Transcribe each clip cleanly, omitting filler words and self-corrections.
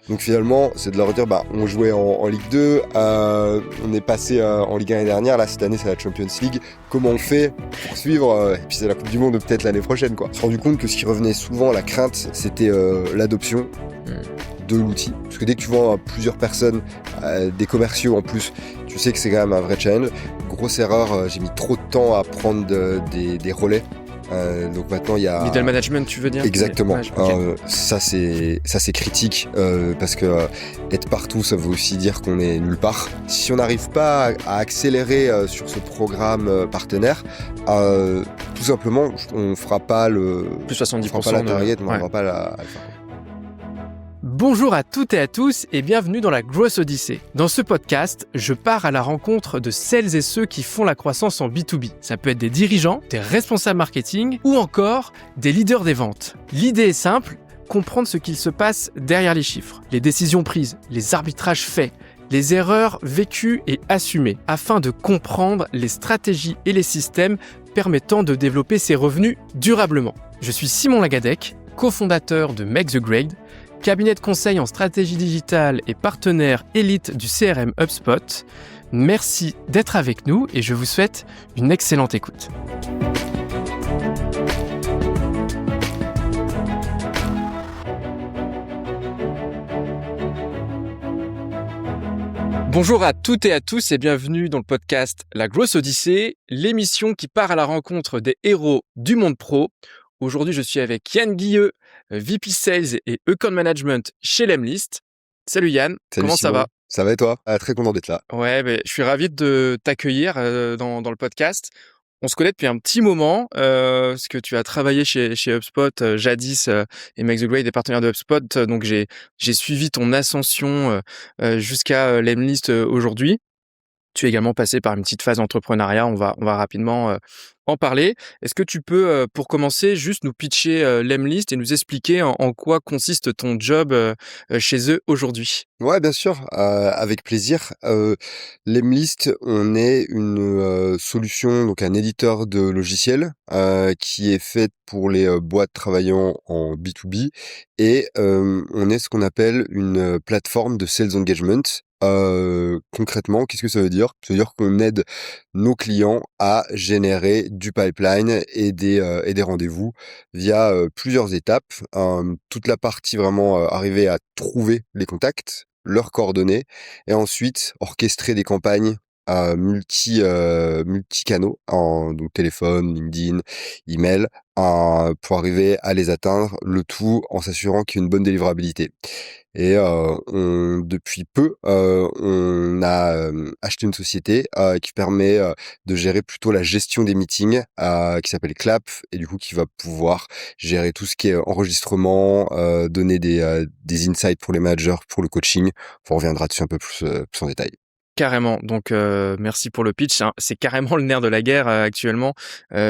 Donc finalement, c'est de leur dire, on jouait en Ligue 2, on est passé en Ligue 1 l'année dernière, là cette année c'est la Champions League, comment on fait pour suivre et puis c'est la Coupe du Monde peut-être l'année prochaine, quoi. On s'est rendu compte que ce qui revenait souvent, la crainte, c'était l'adoption de l'outil. Parce que dès que tu vends à plusieurs personnes, des commerciaux en plus, tu sais que c'est quand même un vrai challenge. Grosse erreur, j'ai mis trop de temps à prendre des relais. Donc maintenant il y a middle management, tu veux dire? Exactement. Okay. Ça c'est critique parce que être partout, ça veut aussi dire qu'on est nulle part. Si on n'arrive pas à accélérer sur ce programme partenaire, tout simplement, on fera pas le plus 70%, on fera pas la target, on n'arrivera pas à le faire. Bonjour à toutes et à tous et bienvenue dans la Growth Odyssey. Dans ce podcast, je pars à la rencontre de celles et ceux qui font la croissance en B2B. Ça peut être des dirigeants, des responsables marketing ou encore des leaders des ventes. L'idée est simple, comprendre ce qu'il se passe derrière les chiffres, les décisions prises, les arbitrages faits, les erreurs vécues et assumées, afin de comprendre les stratégies et les systèmes permettant de développer ses revenus durablement. Je suis Simon Lagadec, cofondateur de Make the Grade, cabinet de conseil en stratégie digitale et partenaire élite du CRM HubSpot. Merci d'être avec nous et je vous souhaite une excellente écoute. Bonjour à toutes et à tous et bienvenue dans le podcast La Growth Odyssey, l'émission qui part à la rencontre des héros du monde pro. Aujourd'hui, je suis avec Yann Guilleux, VP Sales et Account Management chez Lemlist. Salut Yann, Salut comment Simon. ça va? Ça va et toi? Très content d'être là. Ouais, je suis ravi de t'accueillir dans le podcast. On se connaît depuis un petit moment, parce que tu as travaillé chez HubSpot jadis et Make the Grade est partenaire de HubSpot. Donc j'ai suivi ton ascension jusqu'à Lemlist aujourd'hui. Tu es également passé par une petite phase d'entrepreneuriat, on va rapidement en parler. Est-ce que tu peux, pour commencer, juste nous pitcher Lemlist et nous expliquer en quoi consiste ton job chez eux aujourd'hui? Ouais, bien sûr, avec plaisir. Lemlist, on est une solution, donc un éditeur de logiciels qui est fait pour les boîtes travaillant en B2B et on est ce qu'on appelle une plateforme de sales engagement. Concrètement, qu'est-ce que ça veut dire? Ça veut dire qu'on aide nos clients à générer du pipeline et des rendez-vous via plusieurs étapes. Toute la partie vraiment arriver à trouver les contacts, leurs coordonnées et ensuite orchestrer des campagnes multi-canaux, donc téléphone, LinkedIn, email, pour arriver à les atteindre, le tout en s'assurant qu'il y a une bonne délivrabilité. Et depuis peu, on a acheté une société qui permet de gérer plutôt la gestion des meetings, qui s'appelle Clap, et du coup qui va pouvoir gérer tout ce qui est enregistrement, donner des insights pour les managers, pour le coaching. On reviendra dessus un peu plus en détail. Carrément. Donc, merci pour le pitch. C'est carrément le nerf de la guerre actuellement.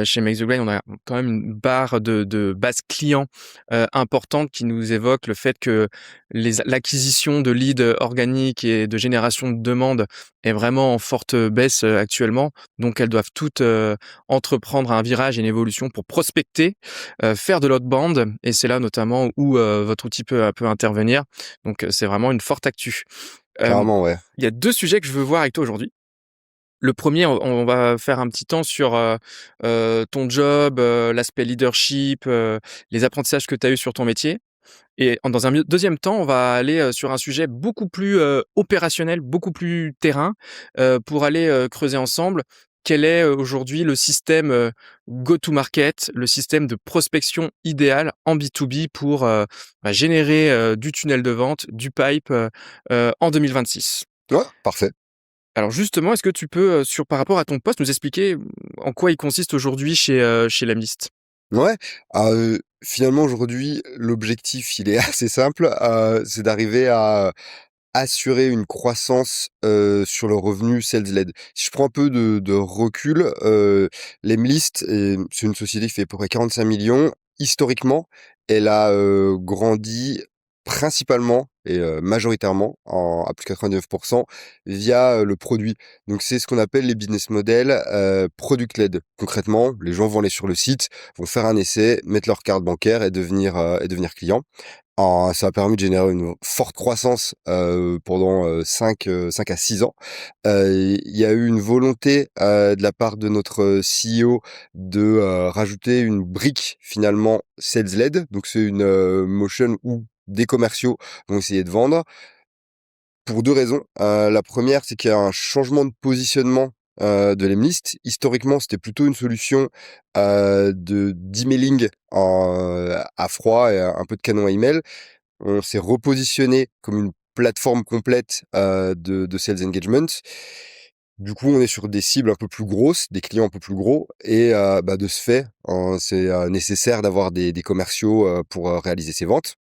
Chez Make the Grade, on a quand même une barre de base client importante qui nous évoque le fait que l'acquisition de leads organiques et de génération de demandes est vraiment en forte baisse actuellement. Donc, elles doivent toutes entreprendre un virage et une évolution pour prospecter, faire de l'outbound. Et c'est là notamment où votre outil peut intervenir. Donc, c'est vraiment une forte actu. Clairement, ouais. Il y a 2 sujets que je veux voir avec toi aujourd'hui. Le premier, on va faire un petit temps sur ton job, l'aspect leadership, les apprentissages que tu as eus sur ton métier. Et dans un deuxième temps, on va aller sur un sujet beaucoup plus opérationnel, beaucoup plus terrain, pour aller creuser ensemble quel est aujourd'hui le système go-to-market, le système de prospection idéal en B2B pour générer du tunnel de vente, du pipe en 2026. Ouais, parfait. Alors justement, est-ce que tu peux, par rapport à ton poste, nous expliquer en quoi il consiste aujourd'hui chez Lemlist? Ouais, finalement aujourd'hui, l'objectif, il est assez simple, c'est d'arriver à assurer une croissance sur le revenu sales-led. Si je prends un peu de recul, Lemlist, c'est une société qui fait à peu près 45 millions. Historiquement, elle a grandi principalement et majoritairement à plus de 99% via le produit. Donc c'est ce qu'on appelle les business models product-led. Concrètement, les gens vont aller sur le site, vont faire un essai, mettre leur carte bancaire et devenir client. Ça a permis de générer une forte croissance pendant 5 à 6 ans. Il y a eu une volonté de la part de notre CEO de rajouter une brique finalement sales-led. Donc c'est une motion où des commerciaux vont essayer de vendre. Pour 2 raisons. La première, c'est qu'il y a un changement de positionnement de l'Emlist. Historiquement, c'était plutôt une solution d'emailing à froid et un peu de canon à email. On s'est repositionné comme une plateforme complète de sales engagement. Du coup, on est sur des cibles un peu plus grosses, des clients un peu plus gros et de ce fait, c'est nécessaire d'avoir des commerciaux pour réaliser ces ventes.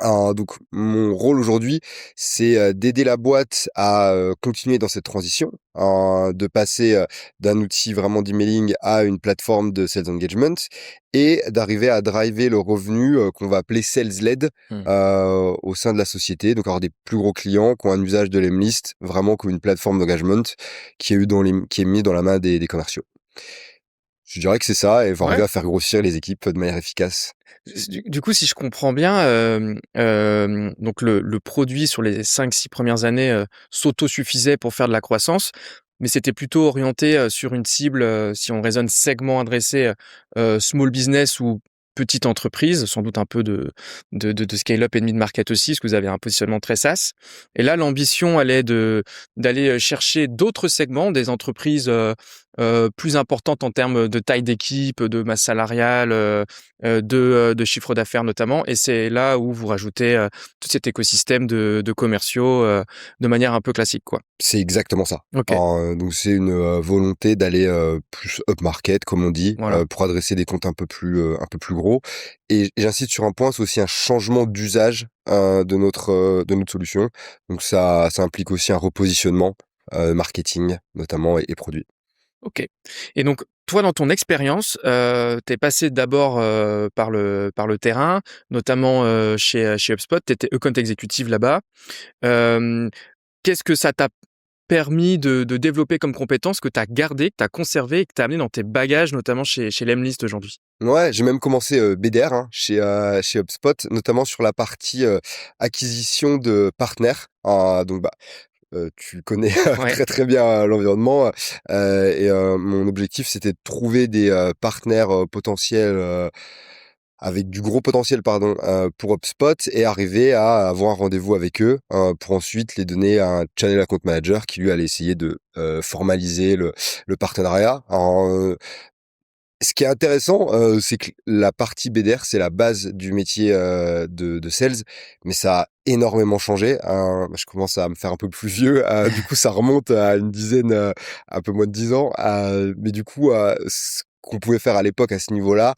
Donc mon rôle aujourd'hui, c'est d'aider la boîte à continuer dans cette transition, de passer d'un outil vraiment d'emailing à une plateforme de sales engagement et d'arriver à driver le revenu qu'on va appeler sales-led Mmh. au sein de la société. Donc avoir des plus gros clients qui ont un usage de l'Emlist vraiment comme une plateforme d'engagement qui est mis dans la main des commerciaux. Je dirais que c'est ça et va Ouais. arriver à faire grossir les équipes de manière efficace. Du coup, si je comprends bien, donc le produit sur les 5-6 premières années, s'autosuffisait pour faire de la croissance, mais c'était plutôt orienté, sur une cible, si on raisonne segment adressé, small business ou petite entreprise, sans doute un peu de scale-up et de mid-market aussi, parce que vous avez un positionnement très SaaS. Et là, l'ambition, elle est d'aller, chercher d'autres segments, des entreprises, plus importantes en termes de taille d'équipe, de masse salariale, de chiffre d'affaires notamment, et c'est là où vous rajoutez tout cet écosystème de commerciaux de manière un peu classique, quoi. C'est exactement ça. Ok, Donc c'est une volonté d'aller plus upmarket, comme on dit, voilà. pour adresser des comptes un peu plus gros. Et j'insiste sur un point, c'est aussi un changement d'usage de notre solution. Donc ça implique aussi un repositionnement marketing notamment et produit. Ok. Et donc, toi, dans ton expérience, tu es passé d'abord par le terrain, notamment chez HubSpot, tu étais account exécutive là-bas. Euh, Qu'est-ce que ça t'a permis de développer comme compétence que tu as gardé, que tu as conservé et que tu as amené dans tes bagages, notamment chez Lemlist aujourd'hui? Ouais, j'ai même commencé BDR chez HubSpot, notamment sur la partie acquisition de partenaires. Tu connais Ouais. très, très bien l'environnement, mon objectif, c'était de trouver des partenaires potentiels, avec du gros potentiel, pardon, pour HubSpot et arriver à avoir un rendez-vous avec eux, pour ensuite les donner à un channel account manager qui lui allait essayer de formaliser le partenariat. Ce qui est intéressant, c'est que la partie BDR, c'est la base du métier, de sales, mais ça a énormément changé, je commence à me faire un peu plus vieux, du coup, ça remonte à une dizaine, un peu moins de 10 ans, mais du coup, ce qu'on pouvait faire à l'époque à ce niveau-là,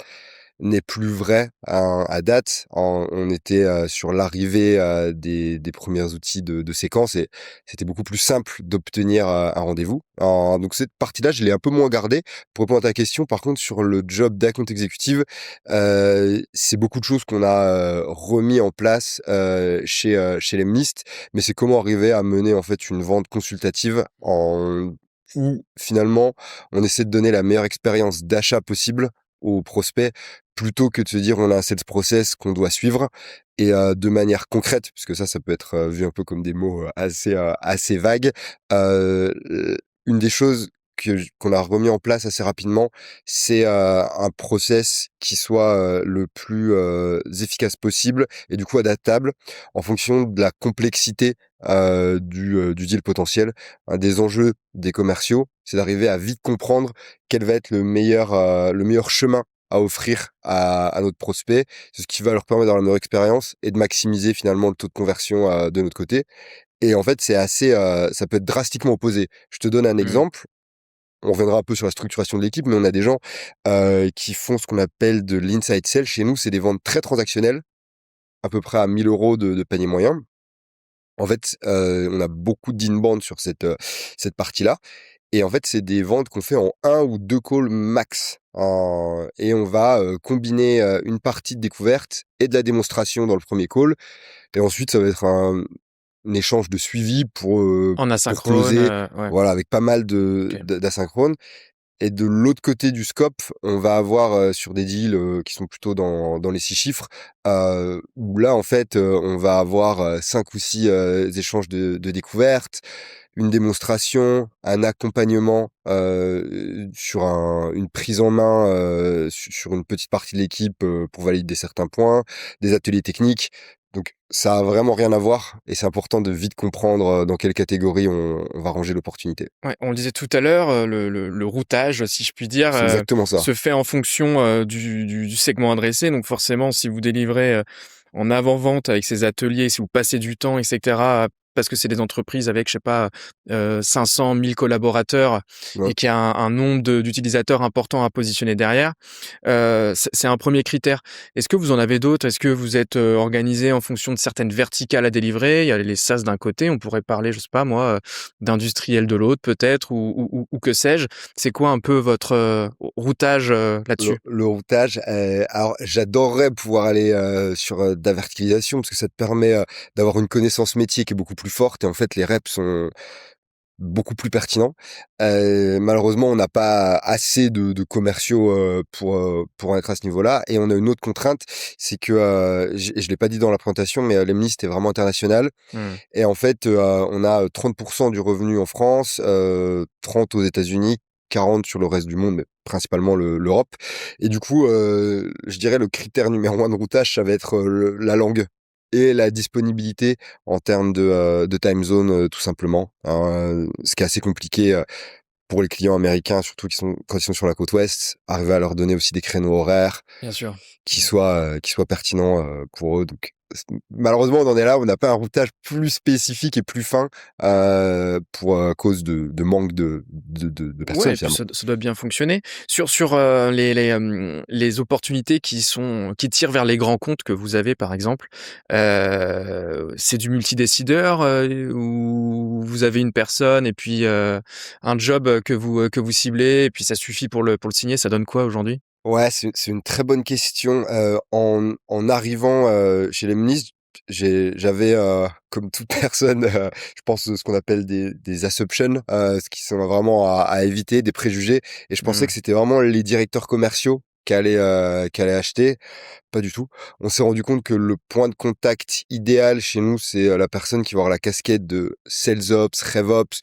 n'est plus vrai à date. On était sur l'arrivée des premiers outils de séquence et c'était beaucoup plus simple d'obtenir un rendez-vous. Donc cette partie-là, je l'ai un peu moins gardée. Pour répondre à ta question, par contre, sur le job d'account exécutive, c'est beaucoup de choses qu'on a remis en place chez Lemlist, mais c'est comment arriver à mener en fait une vente consultative où finalement on essaie de donner la meilleure expérience d'achat possible aux prospects plutôt que de se dire on a un sales process qu'on doit suivre et de manière concrète, puisque ça peut être vu un peu comme des mots assez vagues. Une des choses qu'on a remis en place assez rapidement, c'est un process qui soit le plus efficace possible et du coup adaptable en fonction de la complexité du deal potentiel. Un des enjeux des commerciaux, c'est d'arriver à vite comprendre quel va être le meilleur chemin à offrir à notre prospect. C'est ce qui va leur permettre d'avoir la meilleure expérience et de maximiser finalement le taux de conversion de notre côté. Et en fait, ça peut être drastiquement opposé. Je te donne un Mmh. exemple. On reviendra un peu sur la structuration de l'équipe, mais on a des gens qui font ce qu'on appelle de l'inside sell. Chez nous, c'est des ventes très transactionnelles, à peu près à 1 000 € de panier moyen. En fait, on a beaucoup d'inbound sur cette partie-là. Et en fait, c'est des ventes qu'on fait en un ou 2 calls max. Et on va combiner une partie de découverte et de la démonstration dans le premier call. Et ensuite, ça va être un échange de suivi En pour asynchrone, closer, ouais, voilà, avec pas mal OK. d'asynchrone. Et de l'autre côté du scope, on va avoir sur des deals qui sont plutôt dans les 6 chiffres, où là, en fait, on va avoir 5 ou 6 échanges de découvertes, une démonstration, un accompagnement sur une prise en main sur une petite partie de l'équipe pour valider certains points, des ateliers techniques. Donc ça a vraiment rien à voir et c'est important de vite comprendre dans quelle catégorie on va ranger l'opportunité. Ouais, on le disait tout à l'heure, le routage, si je puis dire, C'est exactement ça. se fait en fonction, du segment adressé. Donc forcément, si vous délivrez, en avant-vente avec ces ateliers, si vous passez du temps et cetera, parce que c'est des entreprises avec, je sais pas, 500 000 collaborateurs Ouais. et qu'il y a un nombre d'utilisateurs important à positionner derrière, c'est un premier critère. Est-ce que vous en avez d'autres? Est-ce que vous êtes, organisés en fonction de certaines verticales à délivrer? Il y a les SaaS d'un côté, on pourrait parler, je sais pas moi, d'industriel de l'autre peut-être ou que sais-je? C'est quoi un peu votre, routage, Le là-dessus? le routage, alors j'adorerais pouvoir aller sur de la verticalisation parce que ça te permet d'avoir une connaissance métier qui est beaucoup plus forte et en fait les reps sont beaucoup plus pertinents. Malheureusement, on n'a pas assez de commerciaux pour en être à ce niveau-là et on a une autre contrainte, c'est que je l'ai pas dit dans la présentation, mais l'Emlist est vraiment international. Mmh. Et en fait, on a 30% du revenu en France, 30 aux États-Unis, 40 sur le reste du monde, mais principalement l'Europe. Et du coup, je dirais le critère numéro 1 de routage, ça va être, la langue et la disponibilité en termes de time zone, tout simplement. Ce qui est assez compliqué, pour les clients américains, surtout quand ils sont sur la côte ouest, arriver à leur donner aussi des créneaux horaires Bien sûr. qui soient pertinents, pour eux. Donc malheureusement, on en est là, on n'a pas un routage plus spécifique et plus fin, pour, cause de manque de personnes, Ouais et puis finalement. ça doit bien fonctionner. Sur, les opportunités qui tirent vers les grands comptes que vous avez, par exemple, c'est du multidécideur, ou vous avez une personne et puis, un job, que vous ciblez et puis ça suffit pour le signer, ça donne quoi aujourd'hui? Ouais, c'est une très bonne question. En arrivant, chez les Lemlist, j'avais, comme toute personne, je pense, ce qu'on appelle des assumptions, ce qui sont vraiment à éviter, des préjugés et je pensais Mmh. que c'était vraiment les directeurs commerciaux qui allaient acheter. Pas du tout. On s'est rendu compte que le point de contact idéal chez nous, c'est, la personne qui va avoir la casquette de sales ops, rev ops,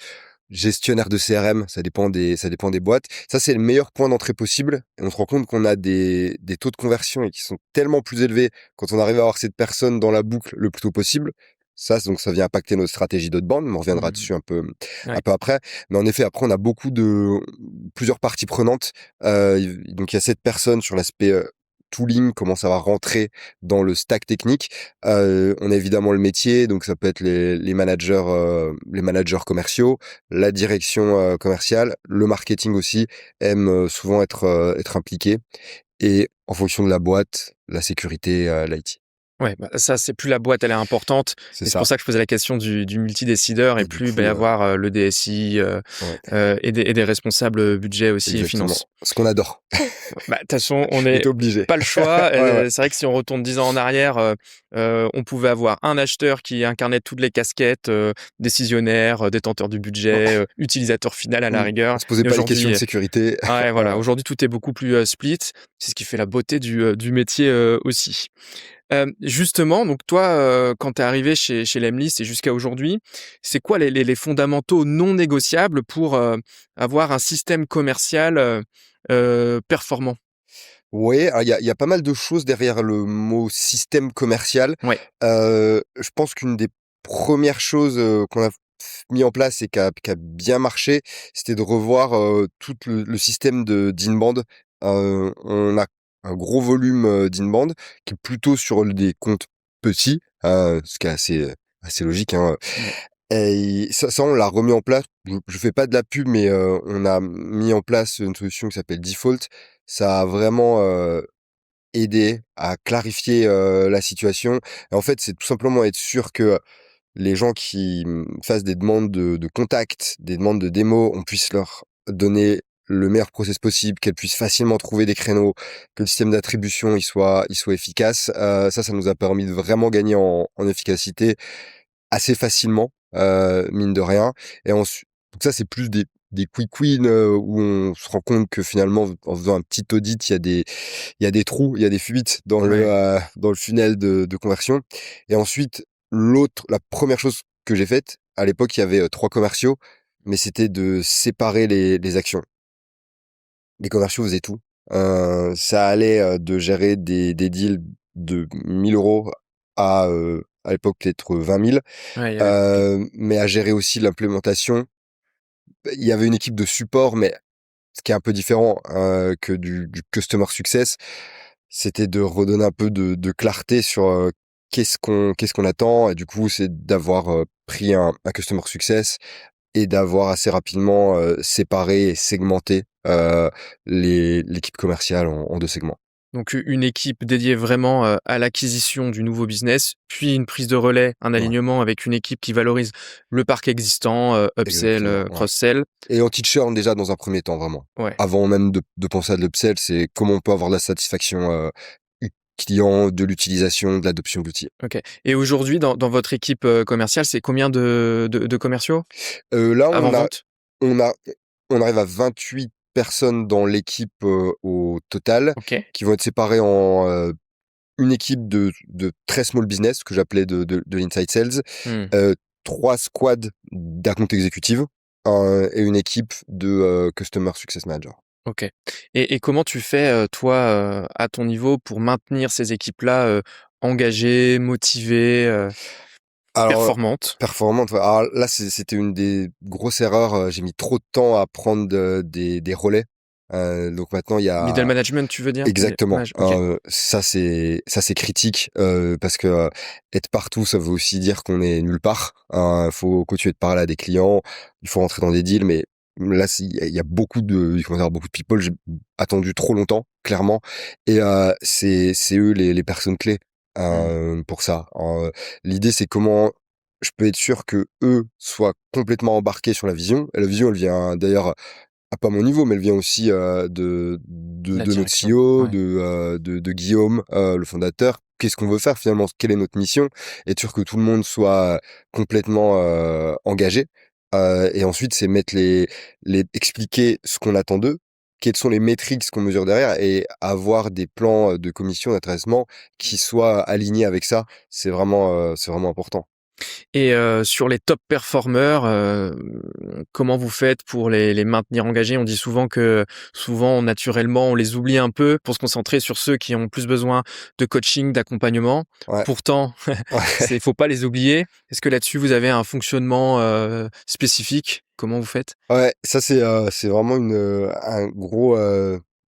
gestionnaire de CRM, ça dépend des boîtes. Ça, c'est le meilleur point d'entrée possible et on se rend compte qu'on a des taux de conversion et qui sont tellement plus élevés quand on arrive à avoir cette personne dans la boucle le plus tôt possible. Ça, donc ça vient impacter notre stratégie d'outbound, mais on reviendra Mmh. dessus un Ouais. peu après. Mais en effet, après, on a plusieurs parties prenantes. Donc il y a cette personne sur l'aspect, tooling, comment ça va rentrer dans le stack technique. On a évidemment le métier, donc ça peut être les managers commerciaux, la direction commerciale, le marketing aussi aime souvent être impliqué et en fonction de la boîte, la sécurité, l'IT. Ouais, bah, ça, c'est plus la boîte, elle est importante C'est et c'est ça. pour ça que je posais la question du multidécideur et Et du plus il va y coup, avoir, le DSI, ouais, et des responsables, budget aussi et exactement. finance. Ce qu'on adore. Bah, de toute façon, on On est était obligé. pas le choix. Ouais, ouais. C'est vrai que si on retourne 10 ans en arrière, on pouvait avoir un acheteur qui incarnait toutes les casquettes, décisionnaire, détenteur du budget, Ouais. utilisateur final à la On rigueur se posait et pas les questions aujourd'hui, de sécurité. ouais, voilà, Voilà. aujourd'hui tout est beaucoup plus, split. C'est ce qui fait la beauté du métier, aussi. Justement, donc toi, quand tu es arrivé chez Lemlist et jusqu'à aujourd'hui, c'est quoi les fondamentaux non négociables pour, avoir un système commercial, performant? Ouais, alors il y a pas mal de choses derrière le mot système commercial. Ouais. Je pense qu'une des premières choses, qu'on a mis en place et qui a bien marché, c'était de revoir, tout le système d'inbound. On a un gros volume, d'inbound qui est plutôt sur des comptes petits, ce qui est assez logique, hein, Ouais. et ça on l'a remis en place. Je fais pas de la pub, mais on a mis en place une solution qui s'appelle Default. Ça a vraiment, aidé à clarifier, la situation et en fait, c'est tout simplement être sûr que les gens qui, fassent des demandes de contact, des demandes de démo, on puisse leur donner le meilleur process possible, qu'elles puissent facilement trouver des créneaux, que le système d'attribution il soit efficace. Ça nous a permis de vraiment gagner en efficacité assez facilement, mine de rien et ensuite donc ça, c'est plus des des quick wins où on se rend compte que finalement, en faisant un petit audit, il y a des trous, il y a des fuites Ouais. dans le funnel de conversion. Et ensuite, la première chose que j'ai faite, à l'époque, il y avait 3 commerciaux, mais c'était de séparer les actions. Les commerciaux faisaient tout. Ça allait de gérer des deals de 1 000 € à l'époque peut-être 20 000, Ouais, OK. mais à gérer aussi l'implémentation. Il y avait une équipe de support, mais ce qui est un peu différent que du customer success, c'était de redonner un peu de clarté sur qu'est-ce qu'on attend. Et du coup, c'est d'avoir pris un customer success et d'avoir assez rapidement séparé et segmenté l'équipe commerciale en 2 segments. Donc une équipe dédiée vraiment, à l'acquisition du nouveau business, puis une prise de relais, un Ouais, alignement avec une équipe qui valorise le parc existant, upsell, exactement, ouais. cross-sell. Et anti-churn déjà dans un premier temps, vraiment. Ouais, Avant même de penser à de l'upsell, c'est comment on peut avoir de la satisfaction client, de l'utilisation, de l'adoption d'outils. OK. Et aujourd'hui dans votre équipe, commerciale, c'est combien de commerciaux? Là, Avant-vente? on a on arrive à 28 personnes dans l'équipe au total, OK. qui vont être séparées en une équipe de très small business que j'appelais de l'inside sales, Mmh. heu, 3 squads d'account executive, et une équipe de customer success manager. OK. Et comment tu fais, toi, à ton niveau pour maintenir ces équipes-là, engagées, motivées, Alors, performantes? performante, ouais. Alors là, c'était une des grosses erreurs, j'ai mis trop de temps à prendre des relais, donc maintenant il y Middle a management, tu veux dire? exactement, OK. ça c'est critique, parce que être partout, ça veut aussi dire qu'on est nulle part, hein. Faut continuer de parler à des clients, il faut rentrer dans des deals, mais là, il y a beaucoup de comment dire? Beaucoup de people, j'ai attendu trop longtemps, clairement. Et c'est eux les personnes clés, Mmh. pour ça. L'idée, c'est comment je peux être sûr que eux soient complètement embarqués sur la vision. Et la vision, elle vient d'ailleurs à pas mon niveau, mais elle vient aussi La de notre direction, CEO, ouais. de Guillaume, le fondateur. Qu'est-ce qu'on veut faire finalement? Quelle est notre mission? Être sûr que tout le monde soit complètement engagé. Et ensuite, c'est mettre expliquer ce qu'on attend d'eux, quelles sont les métriques qu'on mesure derrière, et avoir des plans de commission d'intéressement qui soient alignés avec ça. C'est vraiment important. Et sur les top performers, comment vous faites pour les maintenir engagés? On dit souvent que, souvent, naturellement, on les oublie un peu pour se concentrer sur ceux qui ont plus besoin de coaching, d'accompagnement. Ouais. Pourtant, c'est faut pas les oublier. Est-ce que là-dessus, vous avez un fonctionnement, spécifique? Comment vous faites? Ouais, ça c'est vraiment un gros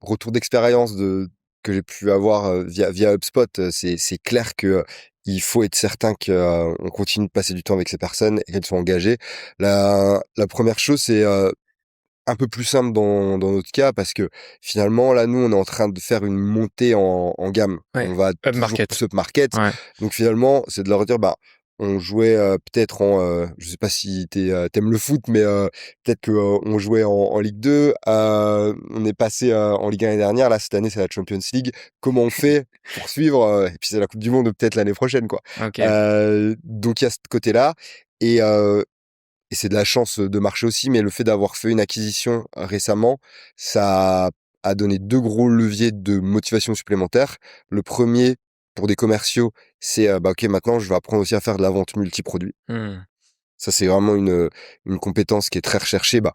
retour d'expérience que j'ai pu avoir via HubSpot. C'est clair que il faut être certain que on continue de passer du temps avec ces personnes et qu'elles soient engagées. La première chose, c'est un peu plus simple dans notre cas, parce que finalement là, nous, on est en train de faire une montée en gamme. Ouais, On va toujours upmarket. plus upmarket. Ouais. Donc finalement, c'est de leur dire, bah, on jouait peut-être je sais pas si tu le foot, mais peut-être que on jouait en Ligue 2, on est passé en Ligue 1 l'année dernière. Là, cette année, c'est la Champions League. Comment on fait pour suivre? Et puis c'est la Coupe du monde peut-être l'année prochaine, quoi. OK. Donc il y a ce côté-là. Et et c'est de la chance de marché aussi, mais le fait d'avoir fait une acquisition récemment, ça a donné 2 gros leviers de motivation supplémentaire. Le premier, pour des commerciaux, c'est bah, OK, maintenant je vais apprendre aussi à faire de la vente multiproduit. Mmh. Ça, c'est vraiment une compétence qui est très recherchée. Bah,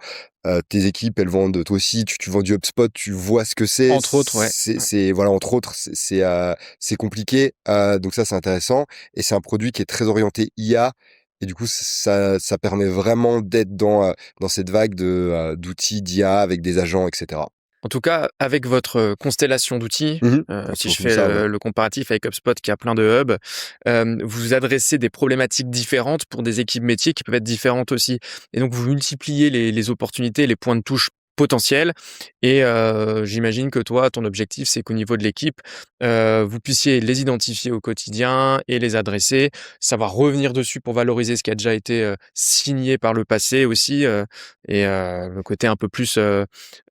tes équipes, elles vendent, toi aussi, tu vends du HubSpot, tu vois ce que c'est. Entre autres, ouais. Ouais. C'est voilà, entre autres, c'est compliqué, donc ça, c'est intéressant, et c'est un produit qui est très orienté IA. Et du coup, ça permet vraiment d'être dans cette vague d'outils d'IA avec des agents, et cetera. En tout cas, avec votre, constellation d'outils, Mmh. si je Comme fais ça, ouais. le comparatif avec HubSpot qui a plein de hubs, vous adressez des problématiques différentes pour des équipes métiers qui peuvent être différentes aussi. Et donc vous multipliez les opportunités, les points de touche potentiels. Et j'imagine que toi, ton objectif, c'est qu'au niveau de l'équipe, vous puissiez les identifier au quotidien et les adresser, savoir revenir dessus pour valoriser ce qui a déjà été, signé par le passé aussi, et le côté un peu plus,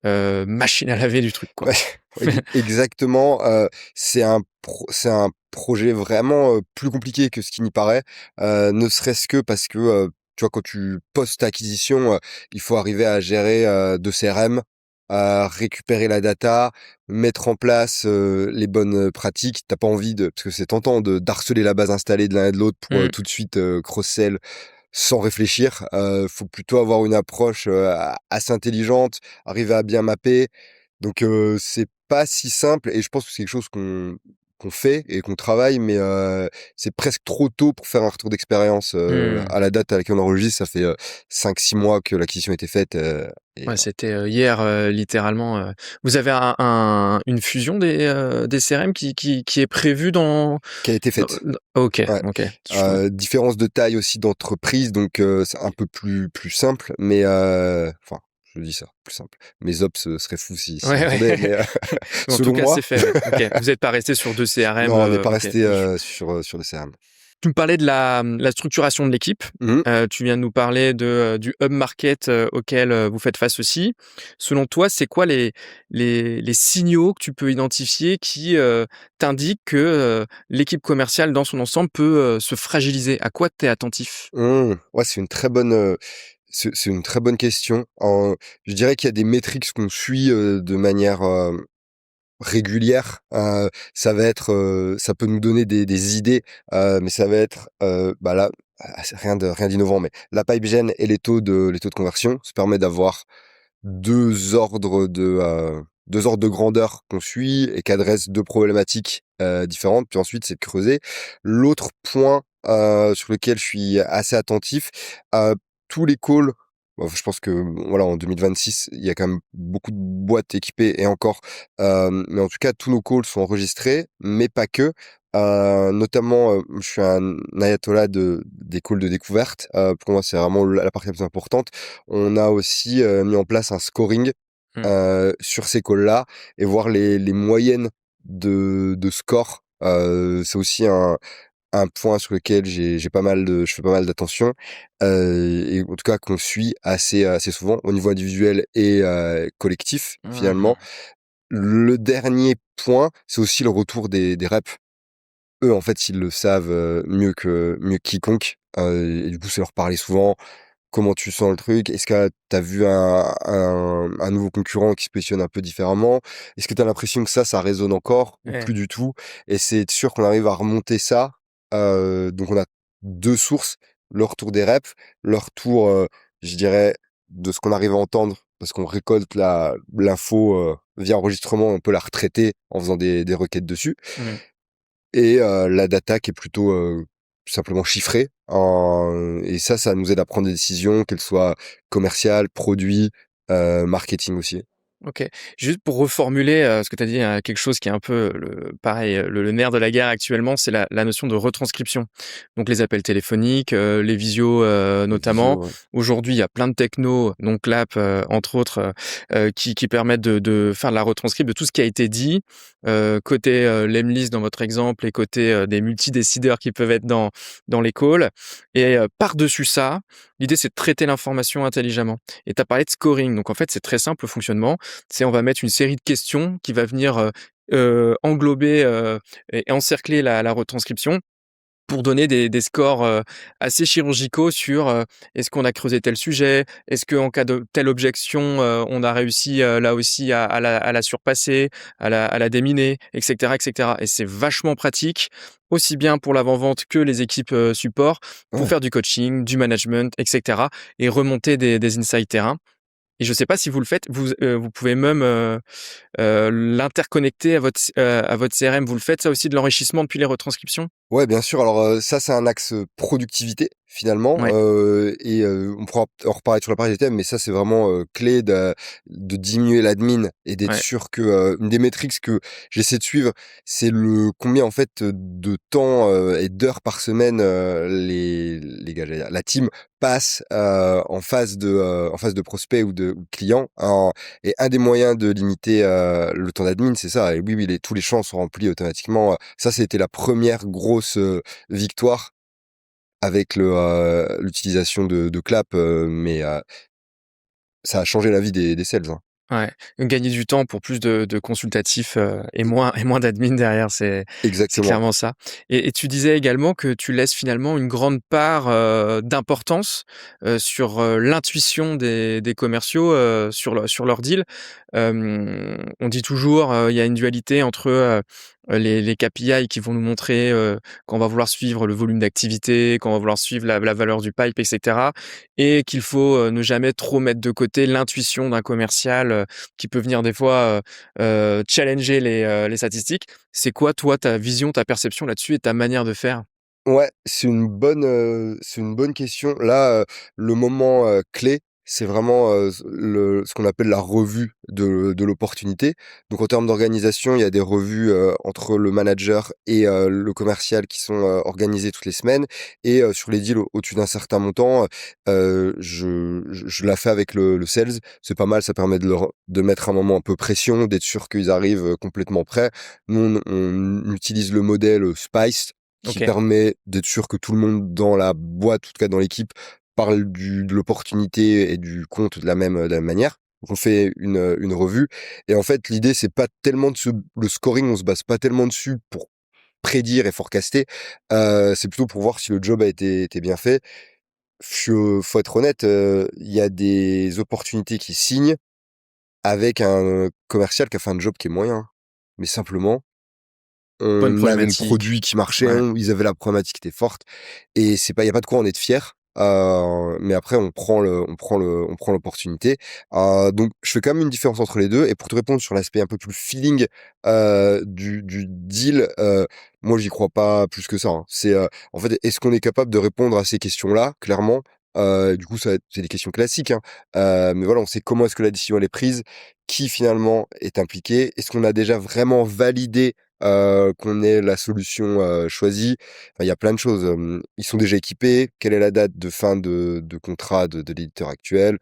machine à laver du truc, quoi. Ouais, exactement, c'est un projet vraiment plus compliqué que ce qui n'y paraît, ne serait-ce que parce que tu vois, quand tu post-acquisition, il faut arriver à gérer, 2 CRM, à récupérer la data, mettre en place, les bonnes, pratiques. T'as pas envie de parce que c'est tentant de d'harceler la base installée de l'un et de l'autre pour, Mmh. tout de suite, cross-sell sans réfléchir. Faut plutôt avoir une approche, assez intelligente, arriver à bien mapper. Donc c'est pas si simple et je pense que c'est quelque chose qu'on fait et qu'on travaille, mais c'est presque trop tôt pour faire un retour d'expérience, Mmh. à la date à laquelle on enregistre. Ça fait, 5-6 mois que l'acquisition a été faite, et Ouais, c'était, hier, littéralement, Vous avez une fusion des CRM qui est prévue dans qui a été dans faite. dans OK, Ouais. OK. Je Différence de taille aussi d'entreprise, donc c'est un peu plus simple, mais enfin, je dis ça, plus simple. Mes ops, seraient fous s'ils Ouais, m'entendaient, ouais. mais Mais en tout selon cas, moi, c'est fait, ouais. OK. Vous êtes pas resté sur 2 CRM, non, on n'est pas OK. resté, sur des CRM. Tu me parlais de la structuration de l'équipe. Mmh. Tu viens de nous parler du hub market, auquel, vous faites face aussi. Selon toi, c'est quoi les signaux que tu peux identifier qui, t'indiquent que, l'équipe commerciale dans son ensemble peut, se fragiliser? À quoi tu es attentif? Mmh. Ouais, c'est une très bonne question. Je dirais qu'il y a des métriques qu'on suit, de manière, régulière. Ça va être, ça peut nous donner des idées, mais ça va être, bah, là, c'est rien d'innovant, mais la pipe gen et les taux de conversion. Ça permet d'avoir 2 ordres de, 2 ordres de grandeur qu'on suit et qui adressent 2 problématiques, différentes. Puis ensuite, c'est de creuser. L'autre point, sur lequel je suis assez attentif, tous les calls, bon, je pense que, voilà, en 2026, il y a quand même beaucoup de boîtes équipées et encore, mais en tout cas, tous nos calls sont enregistrés, mais pas que. Notamment, je suis un ayatollah des calls de découverte. Pour moi, c'est vraiment la partie la plus importante. On a aussi, mis en place un scoring, Mmh. sur ces calls-là et voir les moyennes de score. C'est aussi un point sur lequel je fais pas mal d'attention, et en tout cas qu'on suit assez souvent au niveau individuel et collectif, Mmh. finalement. Le dernier point, c'est aussi le retour des reps. Eux, en fait, ils le savent, mieux que quiconque, et du coup, c'est leur parler souvent. Comment tu sens le truc? Est-ce que tu as vu un nouveau concurrent qui se positionne un peu différemment? Est-ce que tu as l'impression que ça résonne encore ou Ouais. plus du tout? Et c'est être sûr qu'on arrive à remonter ça. Donc on a 2 sources, le retour des reps, le retour, je dirais, de ce qu'on arrive à entendre parce qu'on récolte l'info, via enregistrement, on peut la retraiter en faisant des requêtes dessus. Mmh. Et la data qui est plutôt, simplement chiffrée, et ça nous aide à prendre des décisions, qu'elles soient commerciales, produits, marketing aussi. OK. Juste pour reformuler, ce que tu as dit, quelque chose qui est un peu pareil, le nerf de la guerre actuellement, c'est la notion de retranscription. Donc les appels téléphoniques, les visios, Les notamment. visio, ouais. Aujourd'hui, il y a plein de technos, donc l'app, entre autres, qui permettent de faire de la retranscript de tout ce qui a été dit, côté, Lemlist dans votre exemple et côté, des multidécideurs qui peuvent être dans les calls et par-dessus ça, l'idée c'est de traiter l'information intelligemment et tu as parlé de scoring. Donc en fait, c'est très simple le fonctionnement. C'est on va mettre une série de questions qui va venir, englober, et encercler la retranscription pour donner des scores, assez chirurgicaux sur, est-ce qu'on a creusé tel sujet? Est-ce qu'en cas de telle objection, on a réussi, là aussi à la surpasser, à la déminer et cetera et cetera et c'est vachement pratique, aussi bien pour l'avant-vente que les équipes, support, pour Ouais. faire du coaching, du management et cetera et remonter des insights terrain et je sais pas si vous le faites, vous pouvez même, l'interconnecter à votre CRM. Vous le faites ça aussi de l'enrichissement depuis les retranscriptions? Ouais, bien sûr. Alors, ça, c'est un axe, productivité finalement, Ouais, et on pourra en reparler sur la partie des thèmes, mais ça, c'est vraiment, clé de diminuer l'admin et d'être ouais. sûr que, une des métriques que j'essaie de suivre, c'est le combien en fait, de temps, et d'heures par semaine, les gars, j'allais dire, la team passe, en phase de prospect ou de client, et un des moyens de limiter, le temps d'admin, c'est ça. Et oui, oui, tous les champs sont remplis automatiquement. Ça, c'était la première grosse, victoire avec l'utilisation de Clap, mais ça a changé la vie des sales, hein. Ouais, gagner du temps pour plus de consultatifs, et moins d'admin derrière, c'est Exactement. clairement ça. Et tu disais également que tu laisses finalement une grande part, d'importance, sur, l'intuition des commerciaux, sur leur deal. On dit toujours, il y a une dualité entre, les KPI qui vont nous montrer, quand on va vouloir suivre le volume d'activité, quand on va vouloir suivre la valeur du pipe et cetera, et qu'il faut, ne jamais trop mettre de côté l'intuition d'un commercial, qui peut venir des fois, challenger les statistiques. C'est quoi toi ta vision, ta perception là-dessus et ta manière de faire? Ouais, c'est une bonne question. Là, le moment, clé, c'est vraiment, ce qu'on appelle la revue de l'opportunité. Donc en termes d'organisation, il y a des revues, entre le manager et le commercial qui sont, organisées toutes les semaines et sur les deals au-dessus d'un certain montant, je la fais avec le sales. C'est pas mal, ça permet de mettre un moment un peu pression, d'être sûr qu'ils arrivent, complètement prêts. Nous, on utilise le modèle, SPICE qui OK, permet d'être sûr que tout le monde dans la boîte, en tout cas dans l'équipe, parle de l'opportunité et du compte de la même manière. Donc on fait une revue et en fait, l'idée, c'est pas tellement le scoring, on se base pas tellement dessus pour prédire et forecaster, c'est plutôt pour voir si le job a été bien fait. Faut être honnête, il y a des opportunités qui signent avec un commercial qui a fait un job qui est moyen. Mais simplement bonne on avait le problématique. produit qui marchait, Ouais. ils avaient la problématique qui était forte et c'est pas il y a pas de quoi en être fier, mais après on prend l'opportunité, donc je fais quand même une différence entre les 2 et pour te répondre sur l'aspect un peu plus feeling, du deal, moi j'y crois pas plus que ça, hein. En fait, est-ce qu'on est capable de répondre à ces questions-là? Clairement, du coup c'est des questions classiques, hein, mais voilà, on sait comment est-ce que la décision elle est prise, qui finalement est impliqué, est-ce qu'on a déjà vraiment validé qu'on ait la solution, choisie. Enfin, il y a plein de choses, ils sont déjà équipés? Quelle est la date de fin de contrat de l'éditeur actuel?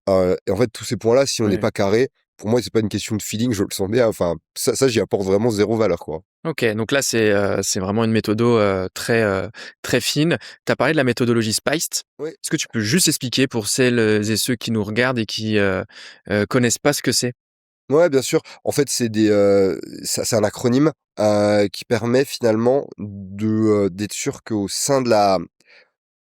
Et en fait, tous ces points-là, si on n'est Ouais. pas carré, pour moi, c'est pas une question de feeling, je le sens bien. Enfin, ça, j'y apporte vraiment zéro valeur, quoi. OK, donc là c'est vraiment une méthodo, très fine. Tu as parlé de la méthodologie SPICED. Oui. Est-ce que tu peux juste expliquer pour celles et ceux qui nous regardent et qui, connaissent pas ce que c'est? Ouais, bien sûr. En fait, c'est un acronyme, qui permet finalement d'être sûr qu'au sein de la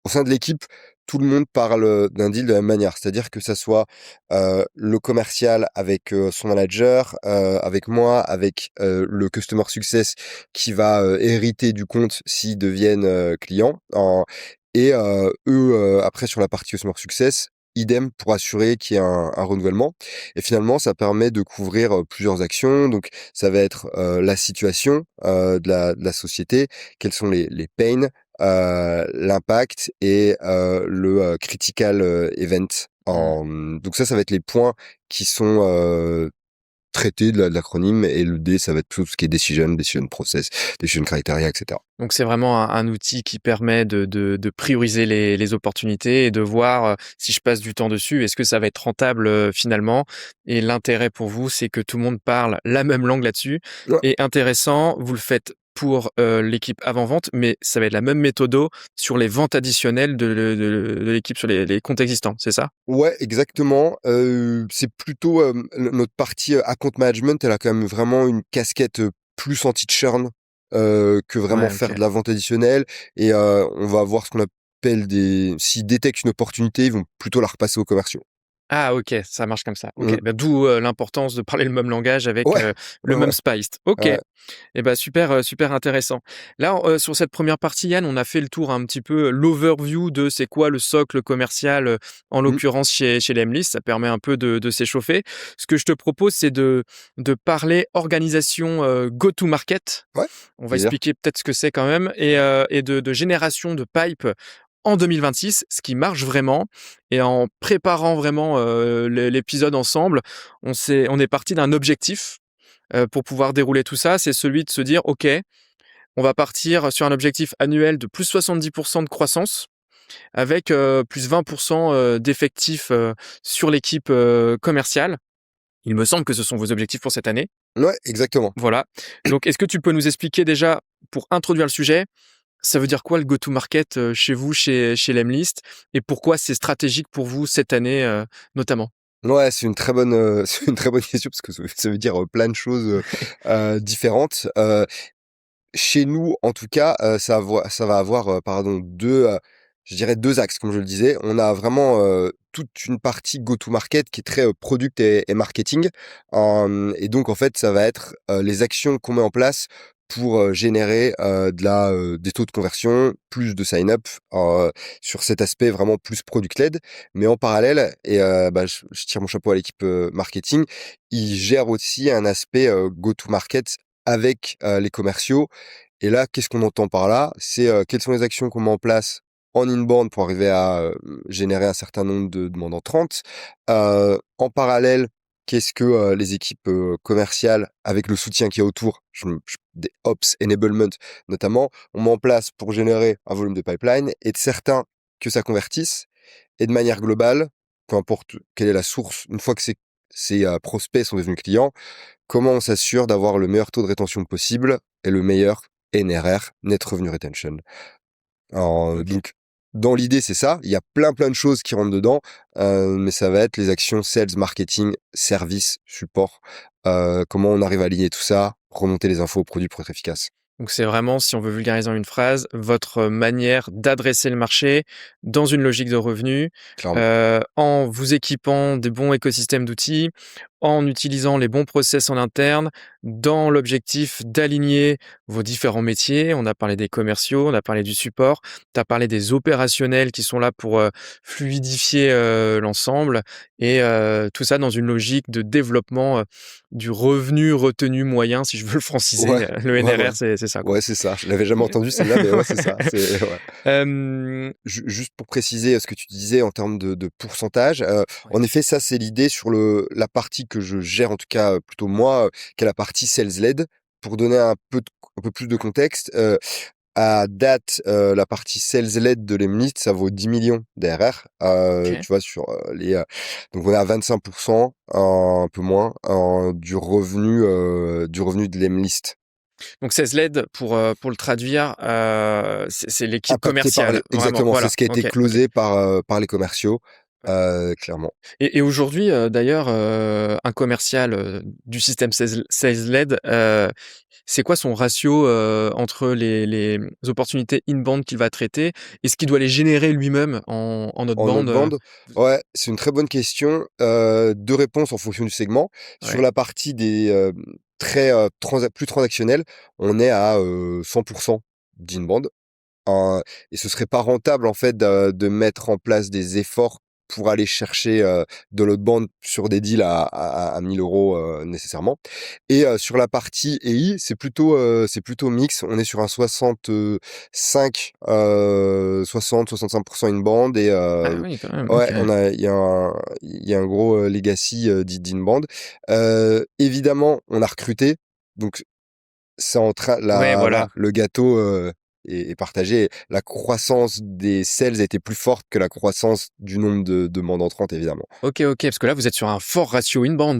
au sein de l'équipe, tout le monde parle, d'un deal de la même manière. C'est-à-dire que ça soit, le commercial avec, son manager, avec moi, avec, le customer success qui va, hériter du compte s'ils deviennent, clients, et eux, après sur la partie customer success, idem pour assurer qu'il y ait un renouvellement et finalement ça permet de couvrir, plusieurs actions. Donc ça va être, la situation, de la société, quels sont les pains, l'impact et le critical, event. Mmh. Donc ça va être les points qui sont, traités de l'acronyme et le D, ça va être tout ce qui est decision process, decision criteria et cetera. Donc c'est vraiment un outil qui permet de prioriser les opportunités et de voir, si je passe du temps dessus, est-ce que ça va être rentable, finalement? Et l'intérêt pour vous, c'est que tout le monde parle la même langue là-dessus Ouais, et intéressant, vous le faites pour, l'équipe avant-vente, mais ça va être la même méthodo sur les ventes additionnelles de l'équipe sur les comptes existants, c'est ça? ouais, exactement, c'est plutôt, notre partie, account management, elle a quand même vraiment une casquette, plus anti-churn, que vraiment Ouais, faire OK. de la vente additionnelle et on va avoir ce qu'on appelle s'ils détectent une opportunité, ils vont plutôt la repasser aux commerciaux. Ah OK, ça marche comme ça. OK, Mmh. bah, d'où, l'importance de parler le même langage avec, Ouais, le ouais, même ouais, spiced. OK. ouais. Et bah, super, super intéressant. Là, sur cette première partie, Yann, on a fait le tour un petit peu, l'overview de c'est quoi le socle commercial, en Mmh. l'occurrence chez Lemlist. Ça permet un peu de s'échauffer. Ce que je te propose, c'est de parler organisation, go to market. Ouais, On va plaisir. expliquer peut-être ce que c'est quand même et de génération de pipe en 2026, ce qui marche vraiment et en préparant vraiment, l'épisode ensemble, on est parti d'un objectif, pour pouvoir dérouler tout ça. C'est celui de se dire: «OK, on va partir sur un objectif annuel de plus 70 de croissance avec, plus 20 d'effectifs, sur l'équipe, commerciale». Il me semble que ce sont vos objectifs pour cette année. Ouais, exactement. Voilà. Donc est-ce que tu peux nous expliquer déjà, pour introduire le sujet, ça veut dire quoi le go to market, chez vous, chez Lemlist et pourquoi c'est stratégique pour vous cette année, notamment? Ouais, c'est une très bonne, c'est une très bonne question parce que ça veut dire, plein de choses, différentes. Chez nous, en tout cas, ça va avoir, pardon, 2, je dirais 2 axes, comme je le disais. On a vraiment, toute une partie go to market qui est très, product et marketing. Et donc en fait, ça va être, les actions qu'on met en place pour, générer, des taux de conversion, plus de sign up, sur cet aspect vraiment plus product led. Mais en parallèle je tire mon chapeau à l'équipe, marketing, ils gèrent aussi un aspect, go to market avec, les commerciaux. Et là, qu'est-ce qu'on entend par là? C'est, quelles sont les actions qu'on met en place en inbound pour arriver à, générer un certain nombre de demandes entrantes? En parallèle, qu'est-ce que, les équipes, commerciales, avec le soutien qu'il y a autour, des ops enablement notamment, on met en place pour générer un volume de pipeline, être certain que ça convertisse et de manière globale, peu importe quelle est la source, une fois que ces, prospects sont devenus clients, comment on s'assure d'avoir le meilleur taux de rétention possible et le meilleur NRR, Net Revenue Retention. OK. Donc, dans l'idée, c'est ça. Il y a plein de choses qui rentrent dedans, mais ça va être les actions sales, marketing, service, support. Comment on arrive à aligner tout ça, remonter les infos au produit pour être efficace. Donc c'est vraiment, si on veut vulgariser en une phrase, votre manière d'adresser le marché dans une logique de revenu, Clairement. en vous équipant des bons écosystèmes d'outils, en utilisant les bons process en interne, dans l'objectif d'aligner vos différents métiers. On a parlé des commerciaux, on a parlé du support, tu as parlé des opérationnels qui sont là pour, fluidifier, l'ensemble et tout ça dans une logique de développement, du revenu retenu moyen, si je veux le franciser, Ouais, le ouais, ouais. NRR, c'est ça, quoi. Ouais, c'est ça. Je l'avais jamais entendu celle-là, mais ouais, c'est ça. C'est ouais. Hem, Juste pour préciser, ce que tu disais en termes de pourcentage, ouais, en effet, ça, c'est l'idée sur la partie que je gère, en tout cas, plutôt moi, qui est la partie sales led. Pour donner un peu plus de contexte, à date, la partie sales led de l'Emlist, ça vaut 10 millions d'ARR, OK. tu vois? Donc on est à 25, un peu moins, du revenu de l'Emlist. Donc 16 LED pour le traduire, c'est l'équipe Impacté par les commerciale, vraiment, exactement, c'est voilà. ce qui a été OK, OK. closé par les commerciaux, Ouais. clairement. Et aujourd'hui, d'ailleurs, un commercial, du système sales LED, c'est quoi son ratio, entre les opportunités inbound qu'il va traiter et ce qu'il doit les générer lui-même en En outbound, outbound, vous ouais, c'est une très bonne question. 2 réponses en fonction du segment. Sur ouais. la partie des, très, plus transactionnels, on est à, 100 d'inbound. Et ce serait pas rentable en fait de mettre en place des efforts pour aller chercher, de l'outbound sur des deals à 1 000 € nécessairement. Et sur la partie EI, c'est plutôt mix. On est sur un 65 inbound et Ah oui, quand même, OK. ouais, il y a un gros, legacy, d'inbound. Évidemment, on a recruté, donc c'est en train Ouais, voilà. voilà, le gâteau, est partagé. La croissance des sales était plus forte que la croissance du nombre de demandes entrantes, évidemment. OK, OK, parce que là, vous êtes sur un fort ratio inbound,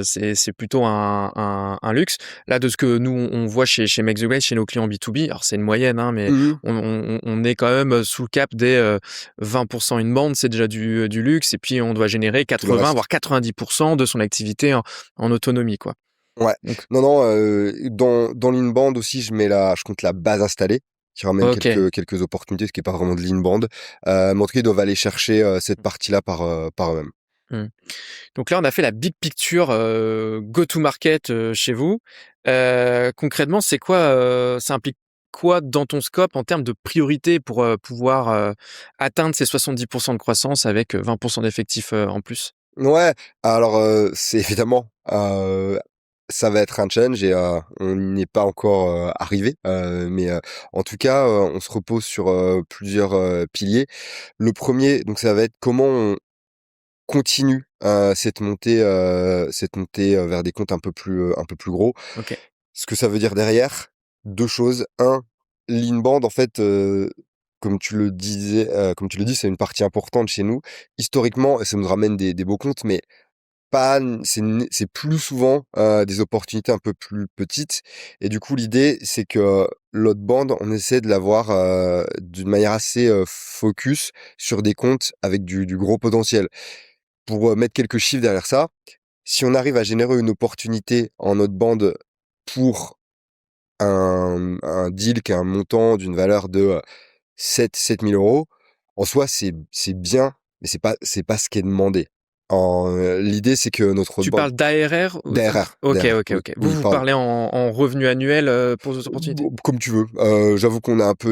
c'est plutôt un luxe. Là, de ce que nous, on voit chez Make the Grade, chez nos clients B2B, alors c'est une moyenne, hein, mais Mmh. on est quand même, sous le cap des, 20 inbound, c'est déjà du luxe et puis on doit générer Tout le 80 reste. voire 90 de son activité en autonomie, quoi. Ouais. Donc Non, non, dans l'inbound aussi, je compte la base installée, qui ramène OK. quelques opportunités, ce qui est pas vraiment de l'inbound. Mais en tout cas, ils doivent aller chercher, cette partie-là par eux-mêmes. Mmh. Donc là, on a fait la big picture, go to market, chez vous. Concrètement, c'est quoi, ça implique quoi dans ton scope en termes de priorité pour, pouvoir, atteindre ces 70 de croissance avec, 20 d'effectifs, en plus? Ouais, alors, c'est évidemment, ça va être un challenge et on n'y est pas encore, arrivé, en tout cas, on se repose sur, plusieurs, piliers. Le premier, donc ça va être comment on continue, cette montée, vers des comptes un peu plus gros. OK. Ce que ça veut dire derrière, 2 choses. Un, l'inbound en fait, comme tu le dis, c'est une partie importante chez nous. Historiquement, ça nous ramène des beaux comptes, mais pas n c'est plus souvent, des opportunités un peu plus petites et du coup, l'idée, c'est que l'outbound, on essaie de l'avoir, d'une manière assez, focus sur des comptes avec du gros potentiel. pour mettre quelques chiffres derrière ça, si on arrive à générer une opportunité en outbound pour un deal qui a un montant d'une valeur de 7 000 euros, en soi, c'est bien, mais c'est pas ce qui est demandé. L'idée, c'est que notre Tu outbound parles d'ARR Ok, d'ARR, ok, oui, ok. Vous, oui, vous pardon. parlez en revenu annuel pour vos opportunités? Comme tu veux. J'avoue qu'on a un peu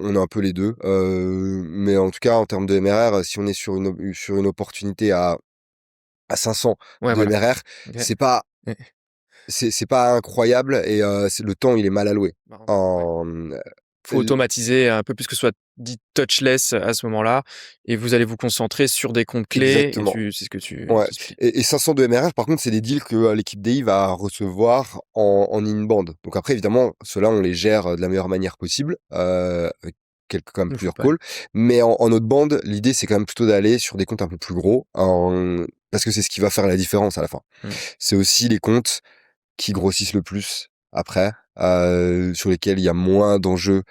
on a un peu les deux. Mais en tout cas, en termes de MRR, si on est sur une opportunité à 500 Ouais, de voilà. MRR, Ok. c'est pas Ouais. c'est pas incroyable et le temps, il est mal alloué. Marrant. Ouais. En, Faut automatiser un peu plus que ce soit dit touchless à ce moment-là, et vous allez vous concentrer sur des comptes clés, et Exactement. c'est ce que tu Ouais. expliques. Et 500 de MRR, par contre, c'est des deals que l'équipe DI va recevoir en inbound. Donc après, évidemment, ceux-là, on les gère de la meilleure manière possible, avec quand même Il ne faut plusieurs pas. calls. Mais en outbound, l'idée, c'est quand même plutôt d'aller sur des comptes un peu plus gros, parce que c'est ce qui va faire la différence à la fin. Mm. C'est aussi les comptes qui grossissent le plus après, sur lesquels il y a moins d'enjeux,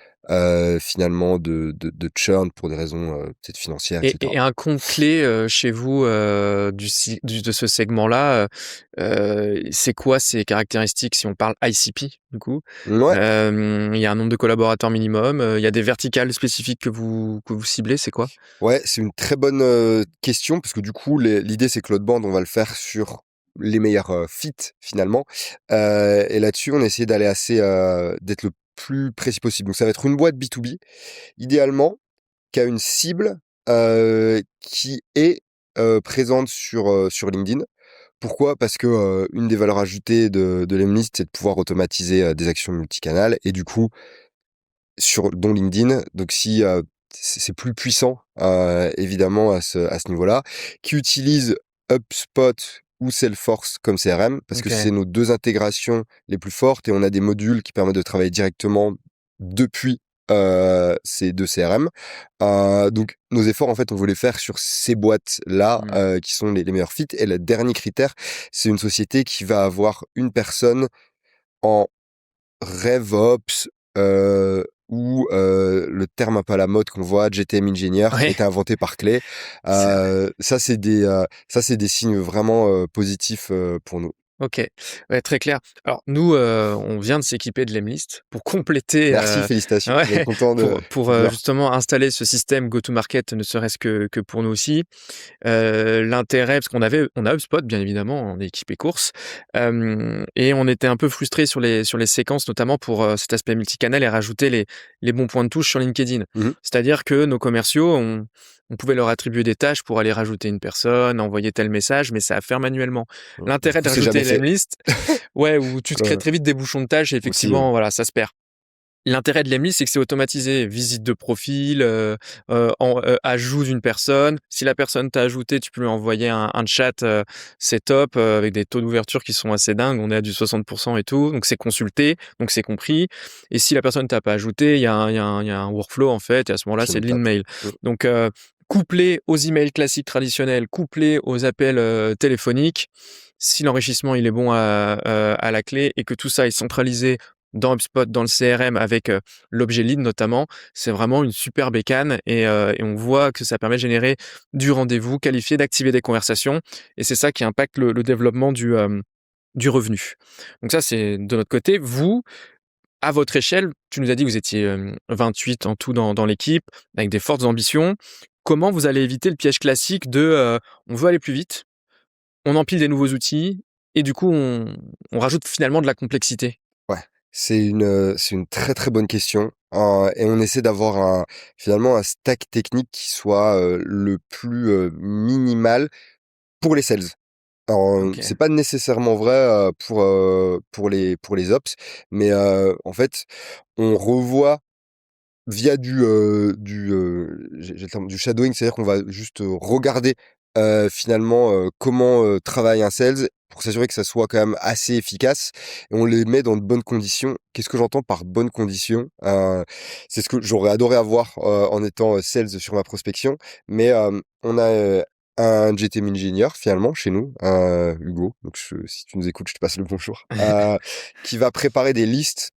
finalement de churn pour des raisons, peut-être financières, etc. Et un compte clé chez vous de ce segment-là, c'est quoi ces caractéristiques si on parle ICP du coup? Ouais. Il y a un nombre de collaborateurs minimum, il y a des verticales spécifiques que vous ciblez, c'est quoi? Ouais, c'est une très bonne, question parce que du coup, l'idée, c'est que l'outbound, on va le faire sur les meilleurs, fits finalement, et là-dessus, on essaie d'aller assez, d'être le plus précis possible. Donc ça va être une boîte B2B, idéalement, qui a une cible, qui est, présente sur LinkedIn. Pourquoi? Parce que, une des valeurs ajoutées de l'Emlist, c'est de pouvoir automatiser, des actions multicanales et du coup, dont LinkedIn, donc si, c'est plus puissant, évidemment à ce niveau-là, qui utilise HubSpot ou Salesforce comme CRM, parce que c'est OK. nos 2 intégrations les plus fortes et on a des modules qui permettent de travailler directement depuis, ces 2 CRM. Donc nos efforts, en fait, on veut les faire sur ces boîtes-là, Mmh. qui sont les meilleurs fits et le dernier critère, c'est une société qui va avoir une personne en RevOps, ou le terme un peu à la mode qu'on voit, GTM Engineer, Ouais, été inventé par Clay. c'est vrai. Ça, c'est des signes vraiment, positifs, pour nous. OK. Ouais, très clair. Alors nous, on vient de s'équiper de l'Emlist pour compléter, Merci, félicitations. ouais, On est content pour, du bien. justement installer ce système go-to-market, ne serait-ce que pour nous aussi. L'intérêt parce on a HubSpot bien évidemment, on est équipé course, et on était un peu frustrés sur les séquences, notamment pour, cet aspect multicanal et rajouter les bons points de touche sur LinkedIn. Mmh. C'est-à-dire que nos commerciaux, on pouvait leur attribuer des tâches pour aller rajouter une personne, envoyer tel message, mais c'est à faire manuellement. Du L'intérêt de coup, c'est jamais rajouter fait. l'Emlist, ouais, où tu te crées Ouais, très vite des bouchons de tâches et aussi, effectivement, voilà, ça se perd. L'intérêt de l'Emlist, c'est que c'est automatisé. Visite de profil, ajout d'une personne. Si la personne t'a ajouté, tu peux lui envoyer un chat, c'est top, avec des taux d'ouverture qui sont assez dingues. On est à du 60% et tout. Donc c'est consulté, donc c'est compris. Et si la personne t'a pas ajouté, il y a un workflow en fait. Et à ce moment-là, qui c'est de me l'in-mail. Mmh. Donc couplé aux emails classiques traditionnels, couplé aux appels téléphoniques, si l'enrichissement il est bon à la clé et que tout ça est centralisé dans HubSpot, dans le CRM avec l'objet lead notamment, c'est vraiment une super bécane et on voit que ça permet de générer du rendez-vous qualifié, d'activer des conversations et c'est ça qui impacte le développement du revenu. Donc ça, c'est de notre côté. Vous, à votre échelle, tu nous as dit que vous étiez 28 en tout dans l'équipe, avec des fortes ambitions. Comment vous allez éviter le piège classique de on veut aller plus vite, on empile des nouveaux outils et du coup on rajoute finalement de la complexité? Ouais, c'est une très, très bonne question, et on essaie d'avoir finalement un stack technique qui soit, le plus, minimal pour les sales. Alors, OK. c'est pas nécessairement vrai, pour les ops, mais en fait, on revoit via j'ai le terme, du shadowing, c'est-à-dire qu'on va juste, regarder, finalement, comment, travaille un sales pour s'assurer que ça soit quand même assez efficace et on les met dans de bonnes conditions. Qu'est-ce que j'entends par bonnes conditions? C'est ce que j'aurais adoré avoir, en étant, sales sur ma prospection, mais on a, un GTM Engineer finalement chez nous, Hugo, donc si tu nous écoutes, je te passe le bonjour, qui va préparer des listes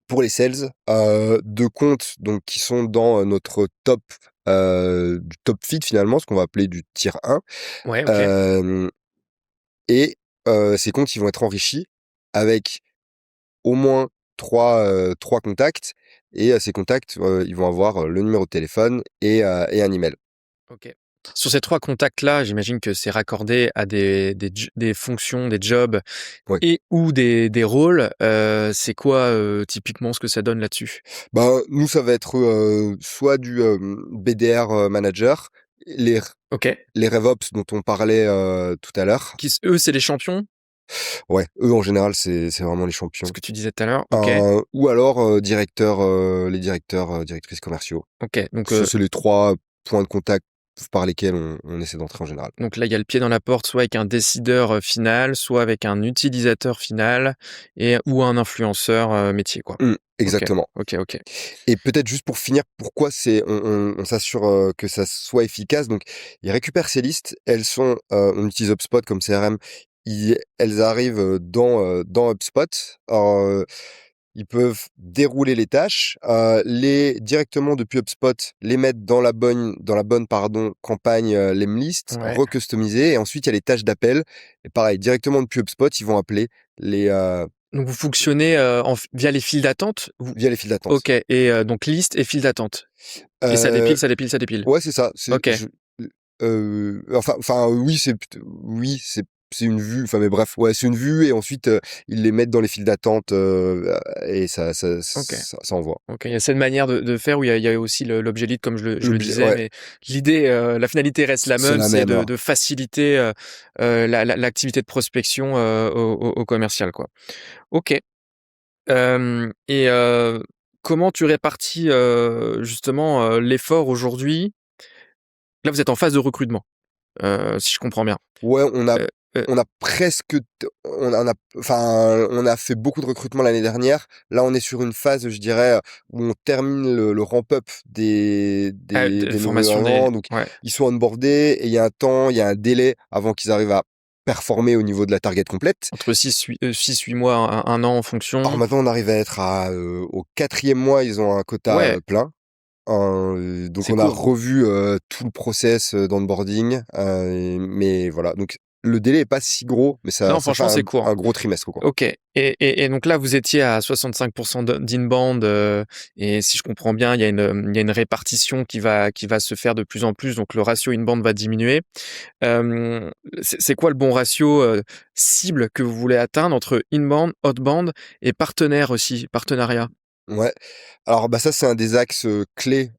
pour les sales, de comptes donc qui sont dans, notre top du top fit finalement, ce qu'on va appeler du tier 1. Ouais, OK. Hem et ces comptes, ils vont être enrichis avec au moins 3 contacts et ces contacts, ils vont avoir, le numéro de téléphone et un email. OK. Sur ces 3 contacts-là, j'imagine que c'est raccordé à des fonctions, des jobs Ouais. et ou des rôles. C'est quoi, typiquement ce que ça donne là-dessus? Ben, nous, ça va être, soit du, BDR, manager, les OK. les RevOps dont on parlait, tout à l'heure. Eux, c'est les champions? Ouais, eux, en général, c'est vraiment les Ce champions. que tu disais tout à l'heure? OK. Ou alors, les directeurs, directrices commerciaux. OK. Ça, c'est les 3 points de contact par lesquels on essaie d'entrer en général. Donc là, il y a le pied dans la porte, soit avec un décideur, final, soit avec un utilisateur final ou un influenceur, métier, quoi. OK. Exactement. OK, OK. Et peut-être juste pour finir, pourquoi on s'assure, que ça soit efficace. Donc, ils récupèrent ces listes, elles sont, on utilise HubSpot comme CRM. Elles arrivent, dans HubSpot. Alors, ils peuvent dérouler les tâches, les directement depuis HubSpot, les mettre dans la bonne, pardon, campagne, Lemlist, Ouais. recustomiser et ensuite il y a les tâches d'appel et pareil, directement depuis HubSpot, ils vont appeler les, Donc vous fonctionnez, via les files d'attente? via les files d'attente. OK et donc liste et file d'attente et ça Heu dépile, ça dépile, ça dépile? Ouais, c'est ça. C'est OK. enfin, oui, c'est une vue, enfin, mais bref, ouais, c'est une vue et ensuite, ils les mettent dans les files d'attente, et OK. ça envoie. OK. Il y a cette manière de faire où il y a aussi l'objet lead comme je le disais, Ouais, mais l'idée, la finalité reste la c'est même, la c'est même, de hein. de faciliter, l'activité de prospection, au commercial, quoi. OK. Hem et comment tu répartis, justement, l'effort aujourd'hui? Là, vous êtes en phase de recrutement, si je comprends bien? Ouais, Heu heu, on a presque on en a enfin, on a fait beaucoup de recrutement l'année dernière. Là, on est sur une phase, je dirais, où on termine le ramp up de des nouveaux formation des arrivants. Donc ouais, ils sont onboardés et il y a un délai avant qu'ils arrivent à performer au niveau de la target complète. entre 6-8 mois, un an en Alors fonction. maintenant, on arrive à être au 4e mois, ils ont un quota, Ouais, plein. Donc c'est on a court. revu, tout le process, d'onboarding, mais voilà, donc le délai est pas si gros, mais Non, ça fait franchement, c'est court. un gros trimestre, quoi. OK et donc là, vous étiez à 65 d'inbound, et si je comprends bien, il y a une répartition qui va se faire de plus en plus, donc le ratio inbound va diminuer. C'est quoi le bon ratio, cible que vous voulez atteindre entre inbound, outbound et partenaire aussi, partenariat? Ouais. Alors, bah, ça, c'est un des axes, clés,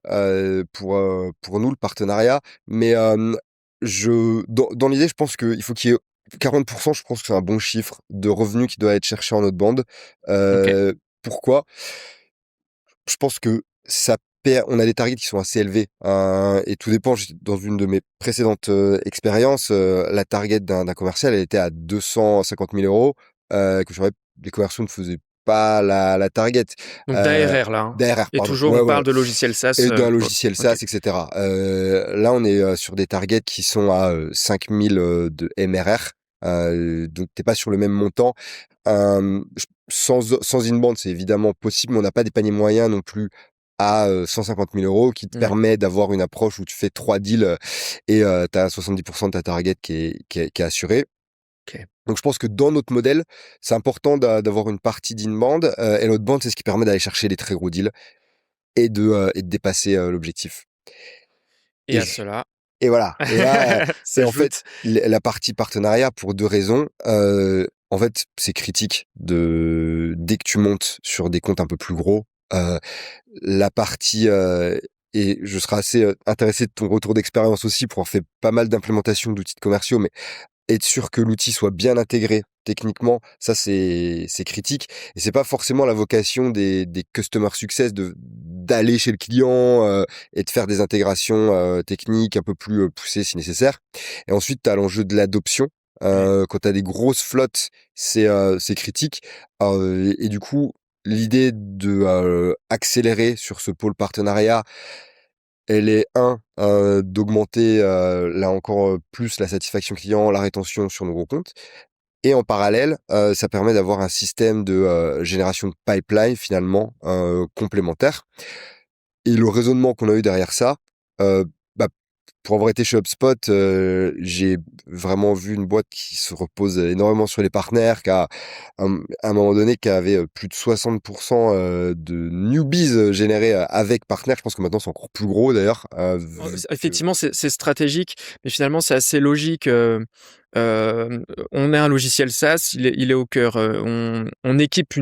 pour nous, le partenariat, mais dans l'idée, je pense qu'il faut qu'il y ait 40. Je pense que c'est un bon chiffre de revenus qui doit être cherché en outbound. OK, Pourquoi? Je pense que ça perd on a des targets qui sont assez élevés, et tout dépend. Dans une de mes précédentes, expériences, la target d'un commercial, elle était à 250 000 €, que j'aurais les commerciaux ne faisaient pas la target, donc heu, d'ARR là, hein? d'ARR, Et pardon. toujours Ouais, on ouais, parle ouais, de logiciel SaaS, et d'un logiciel OK. SaaS et cetera. Là, on est, sur des targets qui sont à, 5 000, de MRR, donc tu pas sur le même montant. J sans inbound, c'est évidemment possible, mais on n'a pas des paniers moyens non plus à, 150 000 € qui te Ouais, permet d'avoir une approche où tu fais 3 deals, et tu as 70 de ta target qui est assurée. OK. Donc je pense que dans notre modèle, c'est important d'avoir une partie d'inbound, et l'outbound, c'est ce qui permet d'aller chercher les très gros deals et de dépasser, l'objectif. Et Et à cela et voilà, et là, et en fait, s'ajoute la partie partenariat pour 2 raisons. En fait, c'est critique dès que tu montes sur des comptes un peu plus gros, la partie, et je serais assez, intéressé de ton retour d'expérience aussi pour avoir fait pas mal d'implémentations d'outils de commerciaux, mais être sûr que l'outil soit bien intégré techniquement, ça c'est critique et c'est pas forcément la vocation des customer success d'aller chez le client, et de faire des intégrations, techniques un peu plus, poussées si nécessaire. Et ensuite, tu as l'enjeu de l'adoption. ouais. Quand tu as des grosses flottes, c'est critique. Et du coup, l'idée de, accélérer sur ce pôle partenariat, elle est d'augmenter, là encore, plus la satisfaction client, la rétention sur nos gros comptes et en parallèle, ça permet d'avoir un système de, génération de pipeline finalement, complémentaire et le raisonnement qu'on a eu derrière ça, Heu, bah, pour avoir été chez HubSpot, j'ai vraiment vu une boîte qui se repose énormément sur les partenaires, qui a à un moment donné, qui avait, plus de 60 de newbies, générés, avec partenaires. Je pense que maintenant c'est encore plus gros d'ailleurs, vu que Effectivement, c'est stratégique, mais finalement, c'est assez logique. On est un logiciel SaaS, il est au cœur. On équipe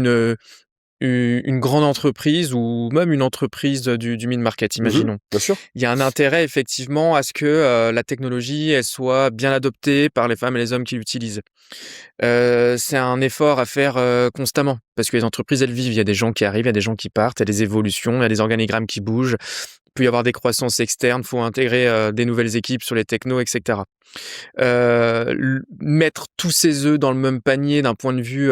une grande entreprise ou même une entreprise du mid-market, imaginons. bien sûr. Il y a un intérêt effectivement à ce que la technologie elle soit bien adoptée par les femmes et les hommes qui l'utilisent. C'est un effort à faire constamment parce que les entreprises, elles vivent. Il y a des gens qui arrivent, il y a des gens qui partent, il y a des évolutions, il y a des organigrammes qui bougent. Il peut y avoir des croissances externes, il faut intégrer des nouvelles équipes sur les technos, etc. Mettre tous ses œufs dans le même panier d'un point de vue,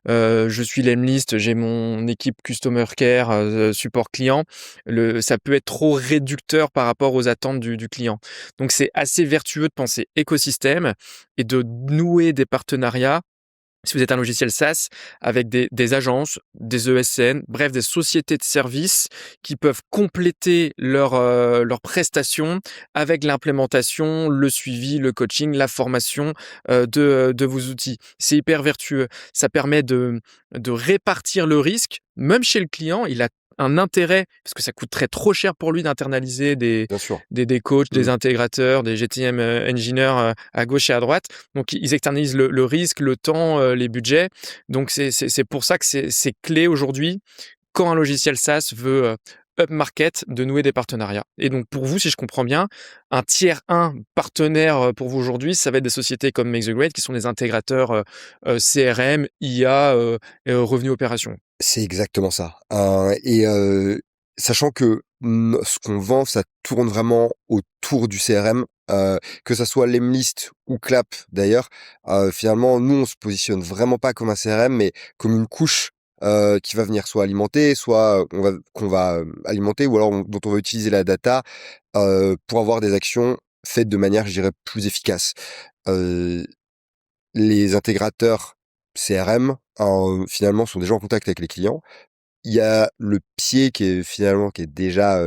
je suis l'Emlist, j'ai mon équipe customer care, support client, ça peut être trop réducteur par rapport aux attentes du client. Donc c'est assez vertueux de penser écosystème et de nouer des partenariats si vous êtes un logiciel SaaS avec des agences, des ESN, bref, des sociétés de services qui peuvent compléter leurs prestations avec l'implémentation, le suivi, le coaching, la formation de vos outils. C'est hyper vertueux. Ça permet de répartir le risque. Même chez le client, il a un intérêt, parce que ça coûterait trop cher pour lui d'internaliser Bien sûr. des coachs, Mmh. des intégrateurs, des GTM engineers à gauche et à droite. Donc, ils externalisent le risque, le temps, les budgets. Donc, c'est pour ça que c'est clé aujourd'hui quand un logiciel SaaS veut upmarket de nouer des partenariats. Et donc, pour vous, si je comprends bien, un tiers 1 partenaire pour vous aujourd'hui, ça va être des sociétés comme Make the Grade qui sont des intégrateurs CRM, IA, revenus opération. C'est exactement ça, sachant que, ce qu'on vend, ça tourne vraiment autour du CRM, que ça soit Lemlist ou Clap d'ailleurs, finalement, nous, on se positionne vraiment pas comme un CRM, mais comme une couche, qui va venir soit alimenter, soit, qu'on va, alimenter ou alors dont on va utiliser la data, pour avoir des actions faites de manière, je dirais, plus efficace. Heu Les intégrateurs CRM, finalement, sont déjà en contact avec les clients. Il y a le pied qui est déjà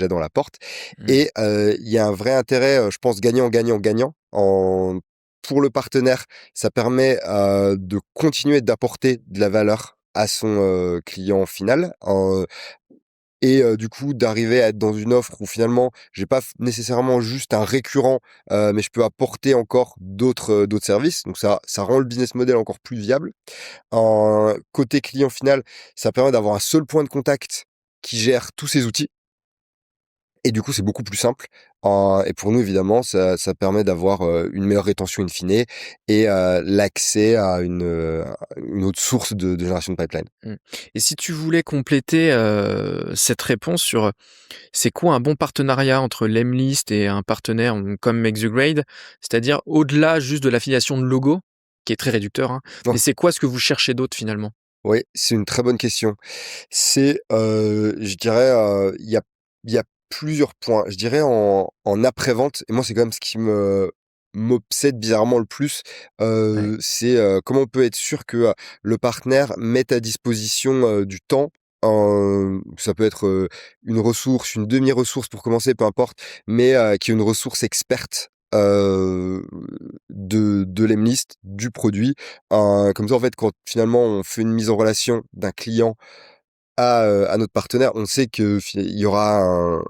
dans la porte Mmh. et il y a un vrai intérêt, je pense gagnant, gagnant, gagnant pour le partenaire. Ça permet, de continuer d'apporter de la valeur à son, client final, et du coup, d'arriver à être dans une offre où finalement, j'ai pas nécessairement juste un récurrent, mais je peux apporter encore d'autres services. Donc ça rend le business model encore plus viable. En côté client final, ça permet d'avoir un seul point de contact qui gère tous ces outils et du coup, c'est beaucoup plus simple. Et pour nous, évidemment, ça permet d'avoir, une meilleure rétention in fine et l'accès à une autre source de génération de pipeline. Mmh. Et si tu voulais compléter, cette réponse sur, c'est quoi un bon partenariat entre l'Emlist et un partenaire, comme Make the Grade? C'est-à-dire au-delà juste de l'affiliation de logo, qui est très réducteur, hein, mais c'est quoi ce que vous cherchez d'autre finalement? Oui, c'est une très bonne question. C'est, je dirais, il y a plusieurs points. Je dirais en après-vente et moi, c'est quand même ce qui m'obsède bizarrement le plus, Ouais. c'est, comment on peut être sûr que, le partenaire mette à disposition, du temps, ça peut être, une ressource, une demi-ressource pour commencer, peu importe, mais, qui est une ressource experte, de l'Emlist, du produit. Comme ça, en fait, quand finalement on fait une mise en relation d'un client à notre partenaire, on sait que il y aura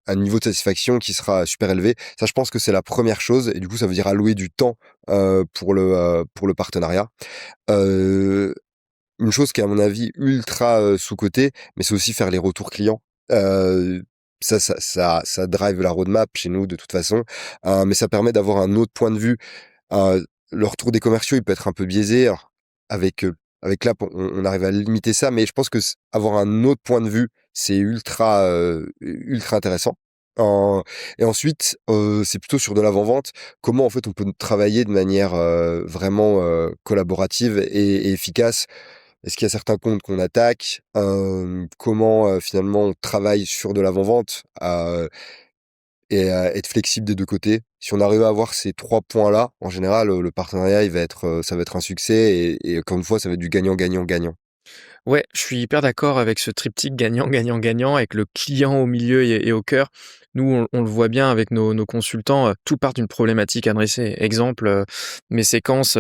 un niveau de satisfaction qui sera super élevé. Ça, je pense que c'est la première chose et du coup, ça veut dire allouer du temps, pour le partenariat. Heu, une chose qui est à mon avis ultra, sous-cotée, mais c'est aussi faire les retours clients. Heu, ça drive la roadmap chez nous de toute façon, mais ça permet d'avoir un autre point de vue. Le retour des commerciaux, il peut être un peu biaisé. Alors avec, avec l'app, on arrive à limiter ça, mais je pense que avoir un autre point de vue, c'est ultra, ultra intéressant. En Et ensuite, c'est plutôt sur de l'avant-vente. Comment en fait on peut travailler de manière, vraiment, collaborative et efficace? Est-ce qu'il y a certains comptes qu'on attaque? Comment, finalement on travaille sur de l'avant-vente? Et être flexible des 2 côtés. Si on arrive à avoir ces 3 points-là, en général, le partenariat, il va être, ça va être un succès et encore une fois, ça va être du gagnant, gagnant, gagnant. Ouais, je suis hyper d'accord avec ce triptyque gagnant, gagnant, gagnant, avec le client au milieu et au cœur. nous, on le voit bien avec nos consultants, tout part d'une problématique adressée. Exemple, mes séquences,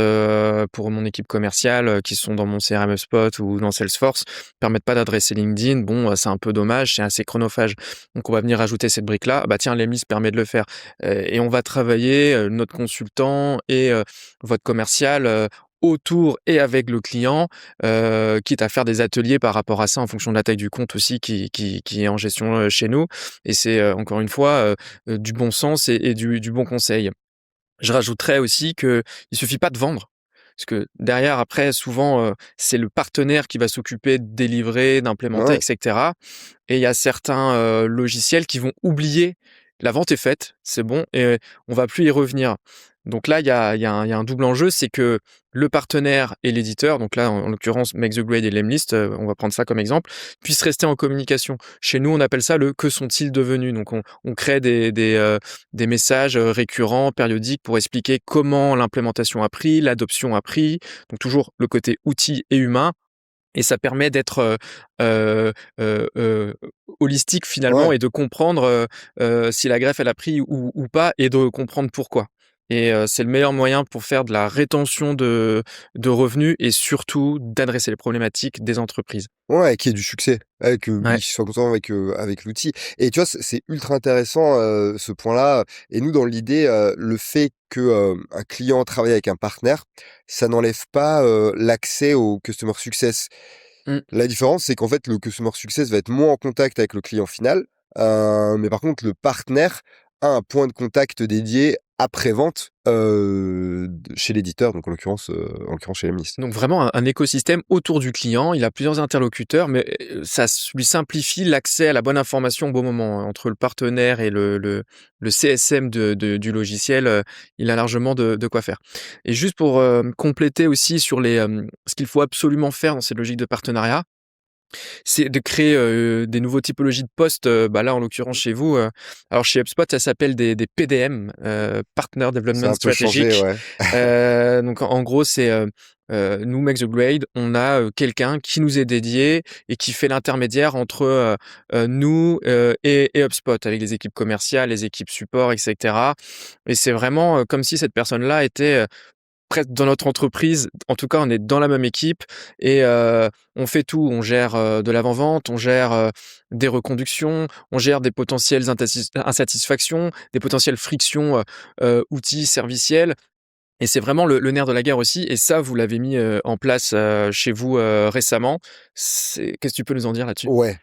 pour mon équipe commerciale, qui sont dans mon CRM Spot ou dans Salesforce, permettent pas d'adresser LinkedIn. Bon, c'est un peu dommage, c'est assez chronophage. Donc on va venir ajouter cette brique-là. Bah tiens, l'Emlist permet de le faire. Et on va travailler, notre consultant et votre commercial, autour et avec le client, quitte à faire des ateliers par rapport à ça en fonction de la taille du compte aussi qui est en gestion, chez nous. Et c'est, encore une fois, du bon sens et du bon conseil. Je rajouterais aussi qu'il suffit pas de vendre. Parce que derrière, après, souvent, c'est le partenaire qui va s'occuper de délivrer, d'implémenter, et Ouais, cetera. Et il y a certains, logiciels qui vont oublier: la vente est faite, c'est bon et on va plus y revenir. Donc là, il y a un double enjeu, c'est que le partenaire et l'éditeur, donc là, en l'occurrence, Make the Grade et Lemlist, on va prendre ça comme exemple, puissent rester en communication. Chez nous, on appelle ça le «que sont-ils devenus?». Donc on crée des messages, récurrents, périodiques pour expliquer comment l'implémentation a pris, l'adoption a pris, donc toujours le côté outil et humain. Et ça permet d'être, heu heu, holistique finalement ouais. et de comprendre, si la greffe elle a pris ou pas et de comprendre pourquoi. Et c'est le meilleur moyen pour faire de la rétention de revenus et surtout d'adresser les problématiques des entreprises. Ouais, qu'il y ait du succès, avec, Ouais. qu'ils soient contents avec l'outil et tu vois, c'est ultra intéressant, ce point-là et nous, dans l'idée, le fait que, un client travaille avec un partenaire, ça n'enlève pas, l'accès au customer success. Mmh. La différence, c'est qu'en fait, le customer success va être moins en contact avec le client final, mais par contre, le partenaire a un point de contact dédié après-vente, d chez l'éditeur, donc en l'occurrence chez Lemlist. Donc vraiment un écosystème autour du client. Il a plusieurs interlocuteurs, mais ça lui simplifie l'accès à la bonne information au bon moment, hein. Entre le partenaire et le CSM du logiciel, il a largement de quoi faire. Et juste pour, compléter aussi sur ce qu'il faut absolument faire dans ces logiques de partenariat, c'est de créer, des nouveaux typologies de postes, bah, là, en l'occurrence chez vous, alors chez HubSpot, ça s'appelle des PDM, Partner Ça a Development un peu changé, Strategic. ouais. Donc en gros, c'est, nous, Make the Grade, on a, quelqu'un qui nous est dédié et qui fait l'intermédiaire entre, nous, et HubSpot avec les équipes commerciales, les équipes support et cetera. Et c'est vraiment, comme si cette personne-là était, presque dans notre entreprise. En tout cas, on est dans la même équipe et on fait tout. On gère, de l'avant-vente, on gère, des reconductions, on gère des potentielles insatisfactions, des potentielles frictions, outils, serviciels. Et c'est vraiment le nerf de la guerre aussi et ça, vous l'avez mis, en place, chez vous, récemment. Qu'est-ce que tu peux nous en dire là-dessus? Ouais,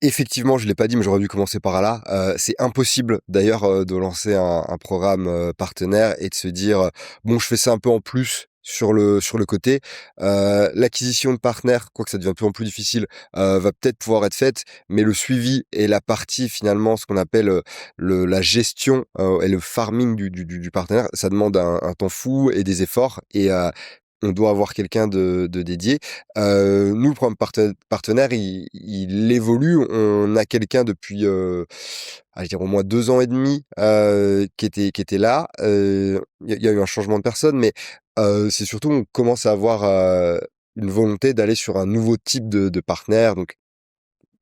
effectivement, je l'ai pas dit, mais j'aurais dû commencer par là. C'est impossible d'ailleurs, de lancer un programme, partenaire et de se dire, «Bon, je fais ça un peu en plus sur le côté». L'acquisition de partenaires, quoique ça devient de plus en plus difficile, va peut-être pouvoir être faite, mais le suivi et la partie finalement, ce qu'on appelle, la gestion, et le farming du partenaire, ça demande un temps fou et des efforts et on doit avoir quelqu'un de dédié. Nous, le programme partenaire, il évolue. On a quelqu'un depuis, je dirais au moins 2 ans et demi, qui était là. Il y a eu un changement de personne, mais c'est surtout on commence à avoir, une volonté d'aller sur un nouveau type de partenaire. Donc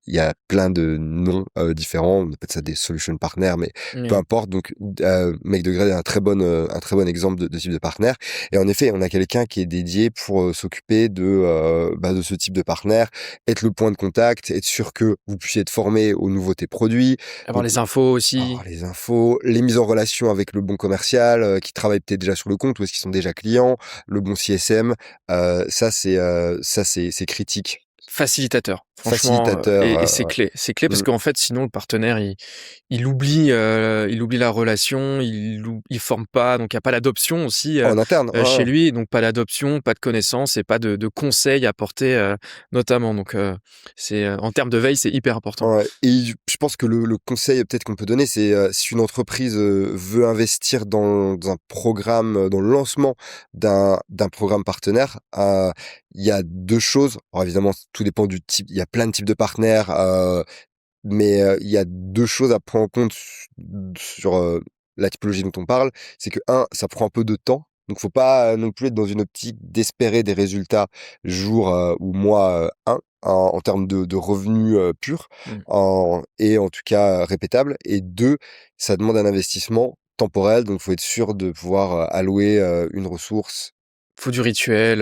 il y a plein de noms, différents. On appelle ça des solution partners, mais peu Oui. importe. Donc, Make the Grade est un très bon exemple de type de partenaire. Et en effet, on a quelqu'un qui est dédié pour, s'occuper de ce type de partenaire, être le point de contact, être sûr que vous puissiez être formé aux nouveautés produits. Avoir Donc, les infos aussi. avoir les infos, les mises en relation avec le bon commercial, qui travaille peut-être déjà sur le compte ou est-ce qu'ils sont déjà clients, le bon CSM, ça c'est critique. Facilitateur, franchement, Facilitateur, et c'est clé. C'est clé parce mmh. qu'en fait, sinon le partenaire, il oublie la relation, il forme pas, donc il y a pas d'adoption aussi, En interne, ouais, chez ouais. lui, donc pas d'adoption, pas de connaissances et pas de conseils apportés, notamment. Donc c'est, en termes de veille, c'est hyper important. Ouais et je pense que le conseil peut-être qu'on peut donner, c'est, si une entreprise, veut investir dans un programme, dans le lancement d'un programme partenaire, il y a 2 choses. Alors évidemment, tout dépend du type, il y a plein de types de partenaires, mais, il y a 2 choses à prendre en compte sur, la typologie dont on parle. C'est que un, ça prend un peu de temps. Donc faut pas non plus être dans une optique d'espérer des résultats jour, ou mois, 1 en termes de revenus, purs, Mmh. et en tout cas, répétables et 2 ça demande un investissement temporel, donc faut être sûr de pouvoir, allouer, une ressource. Faut du rituel,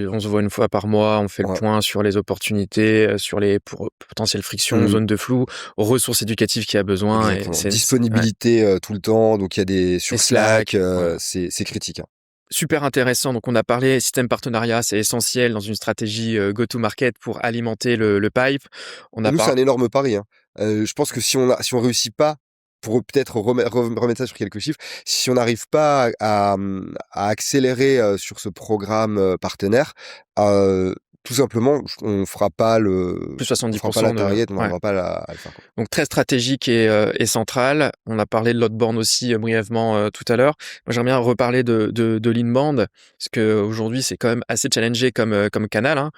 on se voit une fois par mois, on fait le Ouais, point sur les opportunités, sur les potentielles frictions, mmh, zones de flou, ressources éducatives qu'il y a besoin et exactement. c'est ouais, Disponibilité, tout le temps, donc il y a des et sur Slack, Slack, voilà. c'est critique, hein. Super intéressant, donc on a parlé système partenariat, c'est essentiel dans une stratégie, go to market pour alimenter le pipe. On Pour a nous, c'est par un énorme pari, hein. Je pense que si on réussit pas, pour peut-être remettre ça sur quelques chiffres, si on n'arrive pas à accélérer, sur ce programme, partenaire, heu, tout simplement, on fera pas plus on fera pas la 70% de target, on ouais. n'arrivera pas à le faire, quoi. Donc très stratégique et central. On a parlé de l'outbound aussi, brièvement, tout à l'heure. Moi, j'aimerais bien reparler de l'inbound, parce qu'aujourd'hui, c'est quand même assez challengé comme canal, hein.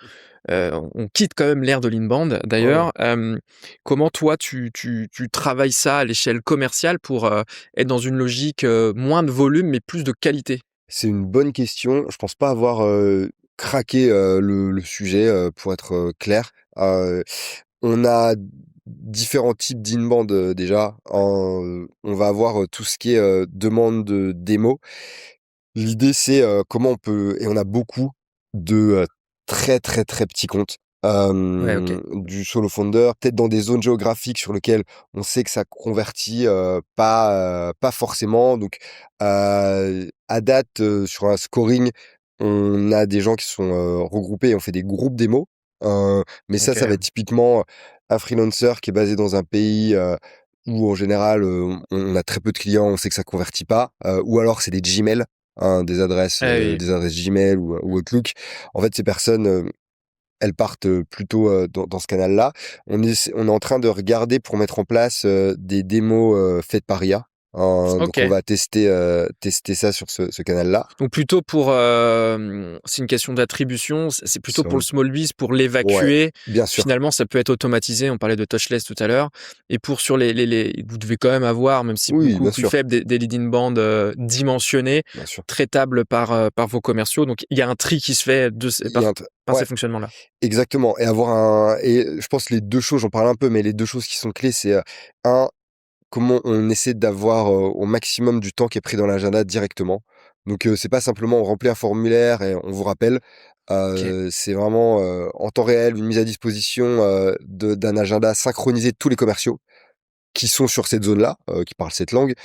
On quitte quand même l'ère de l'inbound Ouais, ouais. d'ailleurs. Comment toi tu travailles ça à l'échelle commerciale pour, être dans une logique, moins de volume mais plus de qualité? C'est une bonne question. Je pense pas avoir, craqué, le sujet, pour être, clair. Heu, on a différents types d'inbound, déjà. On va avoir, tout ce qui est, demande de démo. L'idée, c'est, comment on peut et on a beaucoup de, très, très, très petits comptes, Ouais, OK. du solo founder, peut-être dans des zones géographiques sur lesquelles on sait que ça convertit, pas forcément. Donc, à date, sur un scoring, on a des gens qui sont, regroupés et on fait des groupes démos, mais ça va être OK. typiquement un freelancer qui est basé dans un pays, où en général, on a très peu de clients, on sait que ça convertit pas, ou alors c'est des Gmail. Hein, Ah oui. des adresses Gmail ou Outlook. En fait, ces personnes, elles partent, plutôt, dans ce canal-là. On est en train de regarder pour mettre en place, des démos, faites par IA. Donc on OK. va tester ça sur ce canal-là. Donc plutôt pour, c'est une question d'attribution, c'est plutôt pour le Sur small biz, pour Ouais, l'évacuer. bien sûr, Finalement, ça peut être automatisé, on parlait de touchless tout à l'heure et pour sur les vous devez quand même avoir, même si oui, beaucoup bien plus sûr, faible, des lead in band, dimensionnés, bien sûr. traitables par vos commerciaux. Donc il y a un tri qui se fait de ces Il y a un tr par ces Ouais. fonctionnements-là. Exactement et avoir un et je pense les 2 choses, j'en parle un peu, mais les 2 choses qui sont clés, c'est, 1, comment on essaie d'avoir, au maximum du temps qui est pris dans l'agenda directement. Donc, c'est pas simplement on remplit un formulaire et on vous rappelle. OK. C'est vraiment, en temps réel, une mise à disposition, d'un agenda synchronisé de tous les commerciaux qui sont sur cette zone-là, qui parlent cette langue.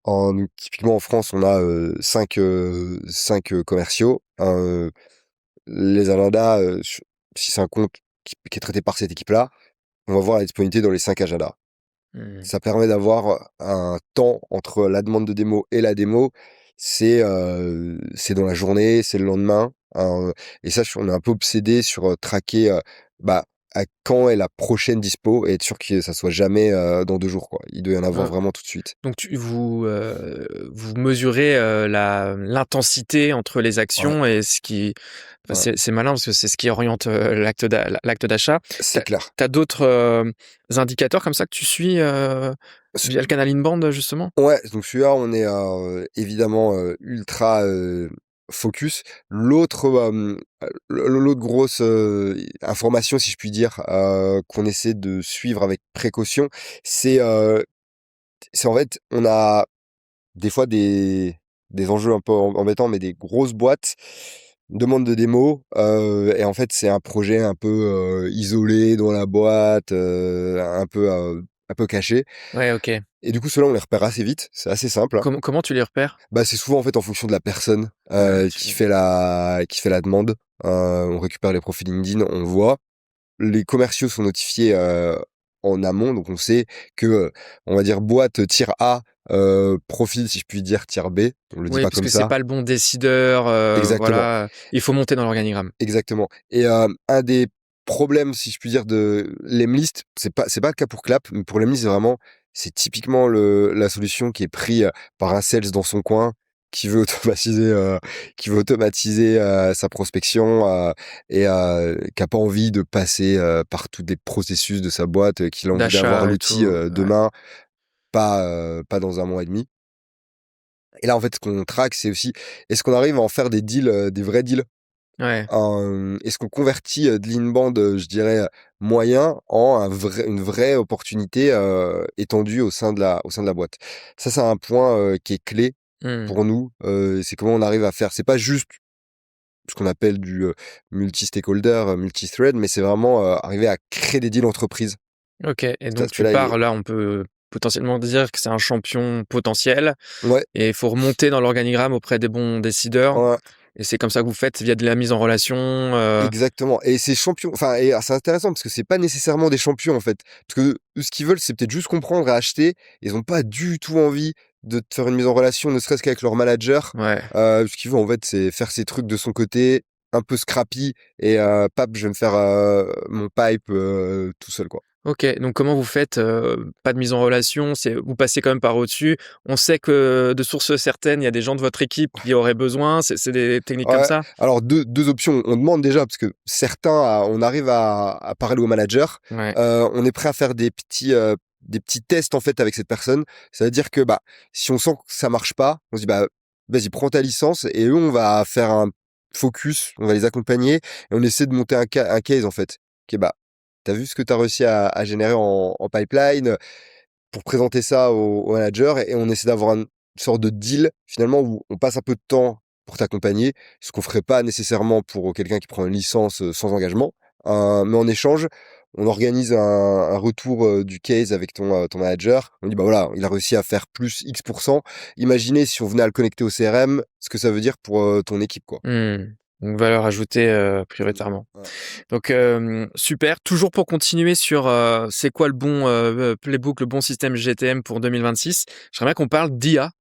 Donc typiquement en France, on a, 5 commerciaux. Les agendas, si c'est un compte qui est traité par cette équipe-là, on va voir la disponibilité dans les 5 agendas. Mmh. Ça permet d'avoir un temps entre la demande de démo et la démo. C'est dans la journée, c'est le lendemain, et ça, on est un peu obsédé sur, traquer, bah, à quand est la prochaine dispo et être sûr que ça soit jamais, dans 2 jours, quoi. Il doit y en avoir Ah, vraiment tout de suite. donc vous mesurez, l'intensité entre les Ouais, actions et ce qui enfin, ouais, c'est malin parce que c'est ce qui oriente, l'acte d'achat. Tu c'est clair. as d'autres, indicateurs comme ça que tu suis, via le canal inbound, justement? Ouais, donc celui-là, on est, évidemment, ultra, focus. L'autre grosse, information, si je puis dire, qu'on essaie de suivre avec précaution, c'est, c'est en fait, on a des fois des enjeux un peu embêtants, mais des grosses boîtes, demandent de démo, et en fait, c'est un projet un peu, isolé dans la boîte, un peu caché Ouais, OK. et du coup, ceux-là, on les repère assez vite, c'est assez simple, hein. Comment tu les repères? Bah, c'est souvent, en fait, en fonction de la personne, Ouais, qui fait la demande. On récupère les profils LinkedIn, on voit. Les commerciaux sont notifiés, en amont, donc on sait que, on va dire boîte tiers A, profil, si je puis dire, tiers B. On le dit oui, pas parce comme que c'est ça. pas le bon décideur, Exactement, voilà, il faut monter dans l'organigramme. exactement et un des problèmes, si je puis dire, de Lemlist, c'est pas le cas pour Clap, mais pour Lemlist, c'est typiquement la solution qui est prise, par un sales dans son coin, qui veut automatiser, sa prospection, et qui a pas envie de passer, par tous les processus de sa boîte, qu'il a envie d'avoir D'achat et l'outil, tout, ouais. demain, pas dans un mois et demi. Et là, en fait, ce qu'on traque, c'est aussi, est-ce qu'on arrive à en faire des deals, des vrais deals? Ouais. Est-ce qu'on convertit, de l'inbound, je dirais, moyen en une vraie opportunité, étendue au sein de la boîte? Ça, c'est un point, qui est clé Mmh. pour nous, c'est comment on arrive à faire, c'est pas juste ce qu'on appelle du, multi-stakeholder, multi-thread, mais c'est vraiment, arriver à créer des deals entreprises. OK, et Cet donc tu aspect-là, il est pars là, on peut potentiellement dire que c'est un champion potentiel ouais, et il faut remonter dans l'organigramme auprès des bons décideurs ouais. et c'est comme ça que vous faites via de la mise en relation, Exactement, et ces champions, enfin, et alors c'est intéressant parce que c'est pas nécessairement des champions, en fait. Parce que eux, ce qu'ils veulent, c'est peut-être juste comprendre et acheter. Ils ont pas du tout envie de te faire une mise en relation, ne serait-ce qu'avec leur manager. ouais. Ce qu'ils veulent, en fait, c'est faire ses trucs de son côté, un peu scrappy, et pap, je vais me faire, mon pipe, tout seul, quoi. OK, donc comment vous faites, pas de mise en relation, c'est vous passez quand même par au-dessus. On sait que de sources certaines, il y a des gens de votre équipe qui auraient besoin, c'est des techniques comme Ouais, ça? alors deux options. On demande déjà parce que certains, on arrive à parler au manager. Ouais. On est prêt à faire des petits tests, en fait, avec cette personne. Ça veut dire que, bah, si on sent que ça marche pas, on se dit: «Bah, vas-y, prends ta licence», et eux, on va faire un focus, on va les accompagner et on essaie de monter un case, en fait. OK, bah, tu as vu ce que tu as réussi à générer en pipeline, pour présenter ça au manager, et on essaie d'avoir une sorte de deal finalement où on passe un peu de temps pour t'accompagner, ce qu'on ferait pas nécessairement pour quelqu'un qui prend une licence, sans engagement. Mais en échange, on organise un retour, du case avec ton manager. On dit: «Bah, voilà, il a réussi à faire plus X pour cent. Imaginez si on venait à le connecter au CRM, ce que ça veut dire pour, ton équipe, quoi». Mmh. Donc valeur ajoutée, prioritairement. Ouais. Donc super. Toujours pour continuer sur, c'est quoi le bon, playbook, le bon système GTM pour 2026, j'aimerais bien qu'on parle d'IA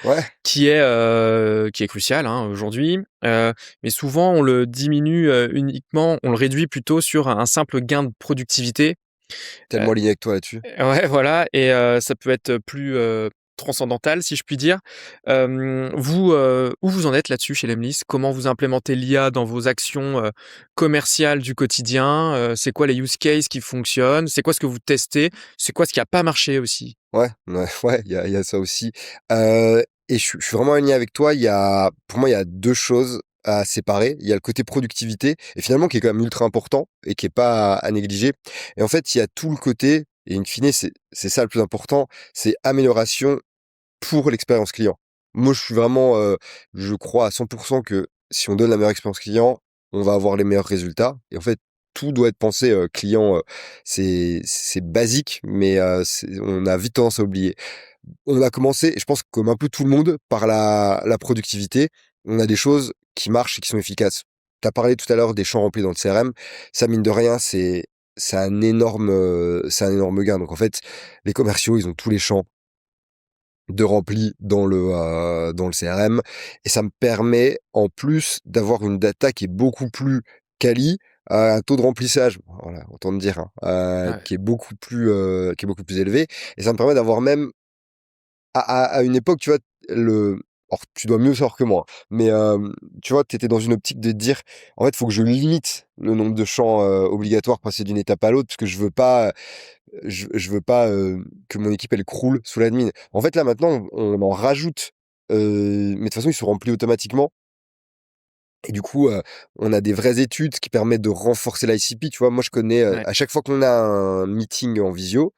Ouais, qui est crucial, hein, aujourd'hui, mais souvent on le diminue, uniquement on le réduit plutôt sur un simple gain de productivité. Heu, tellement aligné avec toi là-dessus. ouais, voilà, et ça peut être plus, transcendantal si je puis dire. Vous, où vous en êtes là-dessus chez Lemlist? Comment vous implémentez l'IA dans vos actions, commerciales du quotidien? C'est quoi les use cases qui fonctionnent? C'est quoi ce que vous testez? C'est quoi ce qui a pas marché aussi? Ouais, ouais, ouais, il y a ça aussi. Et je suis vraiment aligné avec toi. Pour moi, il y a 2 choses à séparer. Il y a le côté productivité, et finalement qui est quand même ultra important et qui est pas à négliger. Et en fait, il y a tout le côté, et in fine, c'est ça le plus important, c'est amélioration pour l'expérience client. Moi, je suis vraiment, je crois à 100 que si on donne la meilleure expérience client, on va avoir les meilleurs résultats, et en fait, tout doit être pensé, client, c'est basique, mais on a vite tendance à oublier. On a commencé, je pense comme un peu tout le monde, par la productivité. On a des choses qui marchent et qui sont efficaces. Tu as parlé tout à l'heure des champs remplis dans le CRM. Ça, mine de rien, c'est un énorme gain. Donc en fait, les commerciaux, ils ont tous les champs de rempli dans le CRM, et ça me permet en plus d'avoir une data qui est beaucoup plus quali, un taux de remplissage, voilà, autant te dire, hein, Ouais. qui est beaucoup plus élevé, et ça me permet d'avoir même à une époque, tu vois, le alors tu dois mieux savoir que moi, mais tu vois, tu étais dans une optique de te dire: «En fait, il faut que je limite le nombre de champs, obligatoires pour passer d'une étape à l'autre, parce que je veux pas, que mon équipe elle croule sous l'admin». En fait, là maintenant, on en rajoute, mais de toute façon, ils sont remplis automatiquement, et du coup, on a des vraies études qui permettent de renforcer l'ICP. Tu vois? Moi, je connais, Ouais. à chaque fois qu'on a un meeting en visio,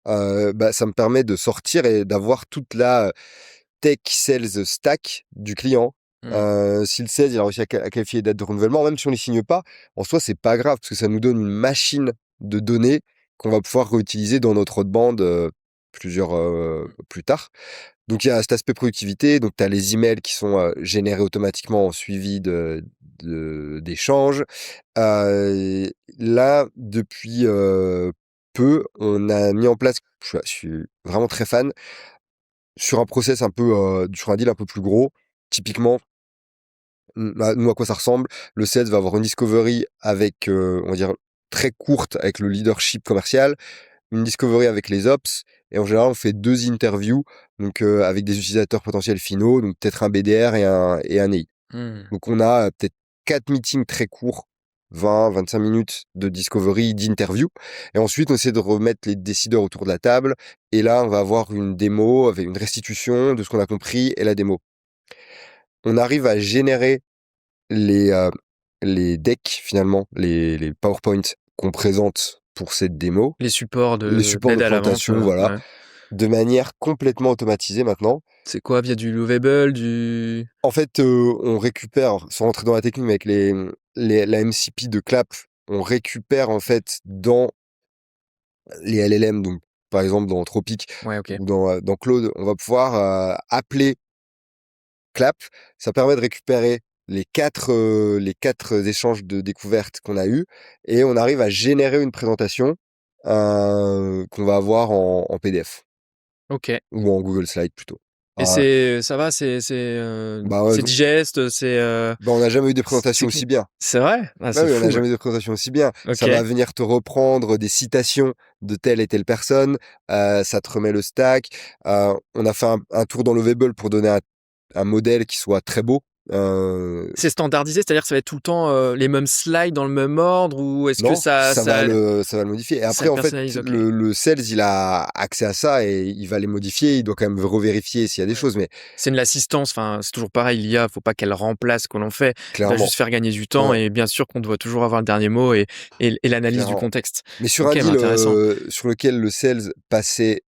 bah, ça me permet de sortir et d'avoir toute la tech sales stack du client. Mmh. Si le sales, il a réussi à qualifier les dates de renouvellement, même si on les signe pas, en soi, c'est pas grave parce que ça nous donne une machine de données qu'on va pouvoir réutiliser dans notre outbound, plus tard. Donc il y a cet aspect productivité, donc tu as les emails qui sont, générés automatiquement en suivi d'échanges. Là, depuis, peu, on a mis en place, je suis vraiment très fan, sur un process un peu, sur un deal un peu plus gros. Typiquement, bah, nous, à quoi ça ressemble? Le sales va avoir une discovery avec, on va dire, très courte avec le leadership commercial, une discovery avec les ops, et en général, on fait 2 interviews, donc avec des utilisateurs potentiels finaux, donc peut-être un BDR et un EI. Mmh. Donc on a, peut-être 4 meetings très courts 20-25 minutes de discovery, d'interview. Et ensuite, on essaie de remettre les décideurs autour de la table. Et là, on va avoir une démo avec une restitution de ce qu'on a compris et la démo. On arrive à générer les, les decks, finalement, les PowerPoint qu'on présente pour cette démo, Les supports les supports de d'aide à la vente, présentation, voilà, ouais. de manière complètement automatisée maintenant. C'est quoi, via du Lovable, du... En fait, on récupère, sans rentrer dans la technique, mais avec la MCP de Clap, on récupère en fait dans les LLM, donc par exemple dans Anthropic Ouais, OK. ou dans Claude, on va pouvoir appeler Clap. Ça permet de récupérer les quatre échanges de découvertes qu'on a eus et on arrive à générer une présentation qu'on va avoir en PDF OK. ou en Google Slide plutôt. Et Euh, ça va, bah, ouais, c'est digeste, c'est, bah, on n'a jamais eu des c'est présentations clean. aussi bien. C'est vrai? Ah, Bah c'est oui, on n'a fou, ouais. jamais eu de présentation aussi bien. Ça va OK. venir te reprendre des citations de telle et telle personne, ça te remet le stack. On a fait un tour dans Lovable pour donner un modèle qui soit très beau. C'est standardisé, c'est-à-dire que ça va être tout le temps, les mêmes slides dans le même ordre ou est-ce que Non, ça va le modifier. Et ça après, le en fait, personnalise? OK. le sales, il a accès à ça et il va les modifier. Il doit quand même revérifier s'il y a des Ouais. choses, mais C'est de l'assistance, enfin, c'est toujours pareil, l'IA, faut pas qu'elle remplace ce que l'on fait. Elle va clairement, juste faire gagner du temps ouais, et bien sûr qu'on doit toujours avoir le dernier mot et l'analyse du clairement. contexte. Mais sur OK, un bah, deal intéressant. sur lequel le sales passait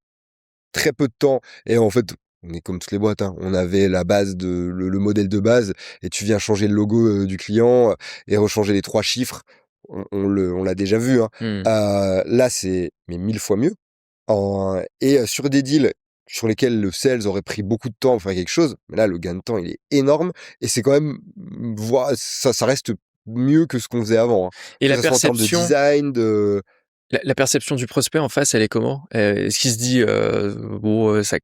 très peu de temps et en fait, on est comme toutes les boîtes, hein, on avait la base le modèle de base et tu viens changer le logo du client et rechanger les 3 chiffres. On l'a déjà vu, hein. Mmh. Là, c'est mais 1000 fois mieux. Et sur des deals sur lesquels le sales aurait pris beaucoup de temps pour faire quelque chose, mais là, le gain de temps, il est énorme et c'est quand même, ça reste mieux que ce qu'on faisait avant, hein. Et Que la ça soit en termes de perception design, de la perception du prospect en face, elle est comment? Est-ce qu'il se dit, «Bon, ça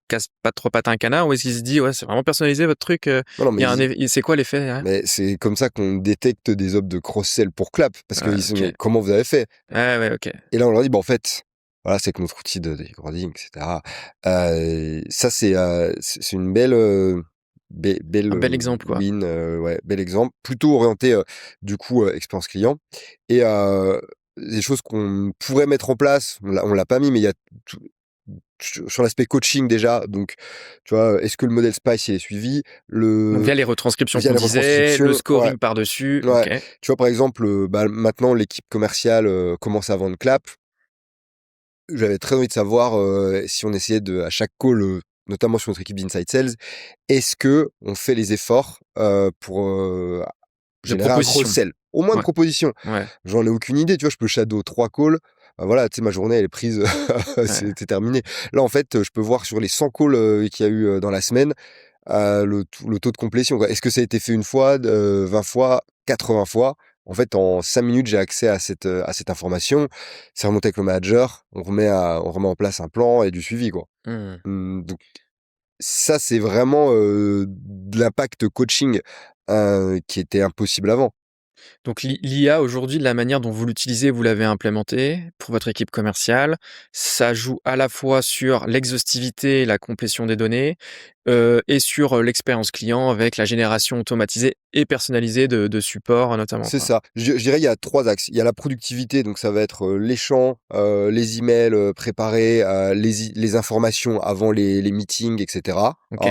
casse pas trois pattes à un canard» ou est-ce qu'il se dit: «Ouais, c'est vraiment personnalisé votre truc», non, non, il mais y a un eff c'est quoi l'effet derrière? mais c'est comme ça qu'on détecte des offres de cross-sell pour Clap, parce Ouais, qu'ils sont: OK. «Mais comment vous avez fait?» Ouais, ouais, OK. Et là, on leur dit: «Bah, en fait, voilà, c'est avec notre outil de dashboarding et cetera». Ça, c'est une belle, Un bel exemple, quoi. win, ouais, bel exemple, plutôt orienté, du coup, expérience client et des choses qu'on pourrait mettre en place, on l'a pas mis, mais il y a tout sur l'aspect coaching déjà, donc tu vois, est-ce que le modèle SPICE il est suivi? Donc Le via les retranscriptions Via qu'on les disait, le reconstructions, ouais. scoring par-dessus, Ouais, OK. tu vois, par exemple, bah, maintenant l'équipe commerciale, commence à vendre Clap. J'avais très envie de savoir, si on essayait à chaque call, notamment sur notre équipe d'Inside Sales, est-ce que on fait les efforts, pour, De générer un proposition. cross-sell? Au moins de Ouais, propositions. ouais, J'en ai aucune idée, tu vois? Je peux shadow 3 calls, voilà, tu sais, ma journée elle est prise, ouais. c'est terminé. Là, en fait, je peux voir sur les 100 calls, qu'il y a eu, dans la semaine, le taux de complétion, quoi. Est-ce que ça a été fait une fois, 20 fois, 80 fois? En fait, en 5 minutes, j'ai accès à cette information. C'est remonté avec le manager, on remet en place un plan et du suivi, quoi. Mmh. Donc ça, c'est vraiment, de l'impact coaching, qui était impossible avant. Donc l'IA aujourd'hui, de la manière dont vous l'utilisez, vous l'avez implémenté pour votre équipe commerciale, ça joue à la fois sur l'exhaustivité et la complétion des données, et sur, l'expérience client avec la génération automatisée et personnalisée de supports, notamment, C'est quoi. ça. Je dirais, il y a 3 axes. Il y a la productivité, donc ça va être, les champs, les emails, préparés, les informations avant les meetings et cetera. OK.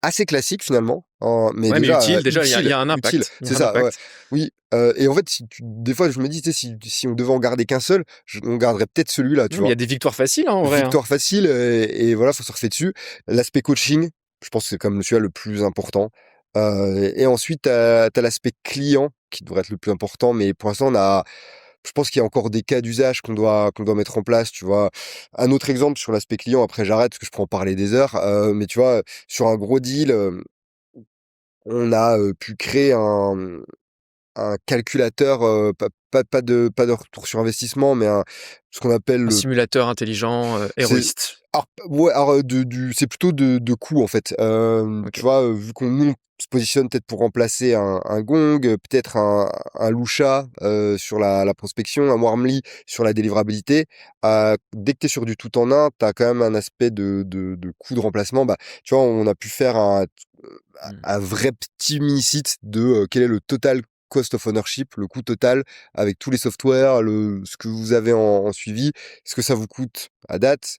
Assez classique finalement, mais Ouais, mais déjà, utile, déjà, il y utile, a un utile. impact. Il y C'est a un ça, ouais. impact. Oui, et en fait, si tu des fois, je me dis, tu sais, si on devait en garder qu'un seul, on garderait peut-être celui-là, tu Non, mais il y vois? a des victoires faciles, hein, en vrai, hein. Victoire facile, et voilà, faut surfer dessus. L'aspect coaching, je pense que c'est comme celui-là le plus important. Et ensuite, tu as l'aspect client qui devrait être le plus important, mais pour l'instant, je pense qu'il y a encore des cas d'usage qu'on doit mettre en place, tu vois? Un autre exemple sur l'aspect client, après j'arrête parce que je pourrais en parler des heures, mais tu vois, sur un gros deal, on a, pu créer un calculateur, pas de retour sur investissement, mais ce qu'on appelle Un le simulateur intelligent, c'est héroïste. alors ouais, alors, c'est plutôt de coûts, en fait. Tu OK. vois, vu qu'on nous, on se positionne peut-être pour remplacer un Gong, peut-être un Lusha, sur la prospection, un Warmly sur la délivrabilité. Dès que tu es sur du tout en un, tu as quand même un aspect de coût de remplacement. Bah, tu vois, on a pu faire un Mmh. un vrai petit mini site de, quel est le total cost of ownership, le coût total avec tous les softwares, ce que vous avez en suivi, ce que ça vous coûte à date.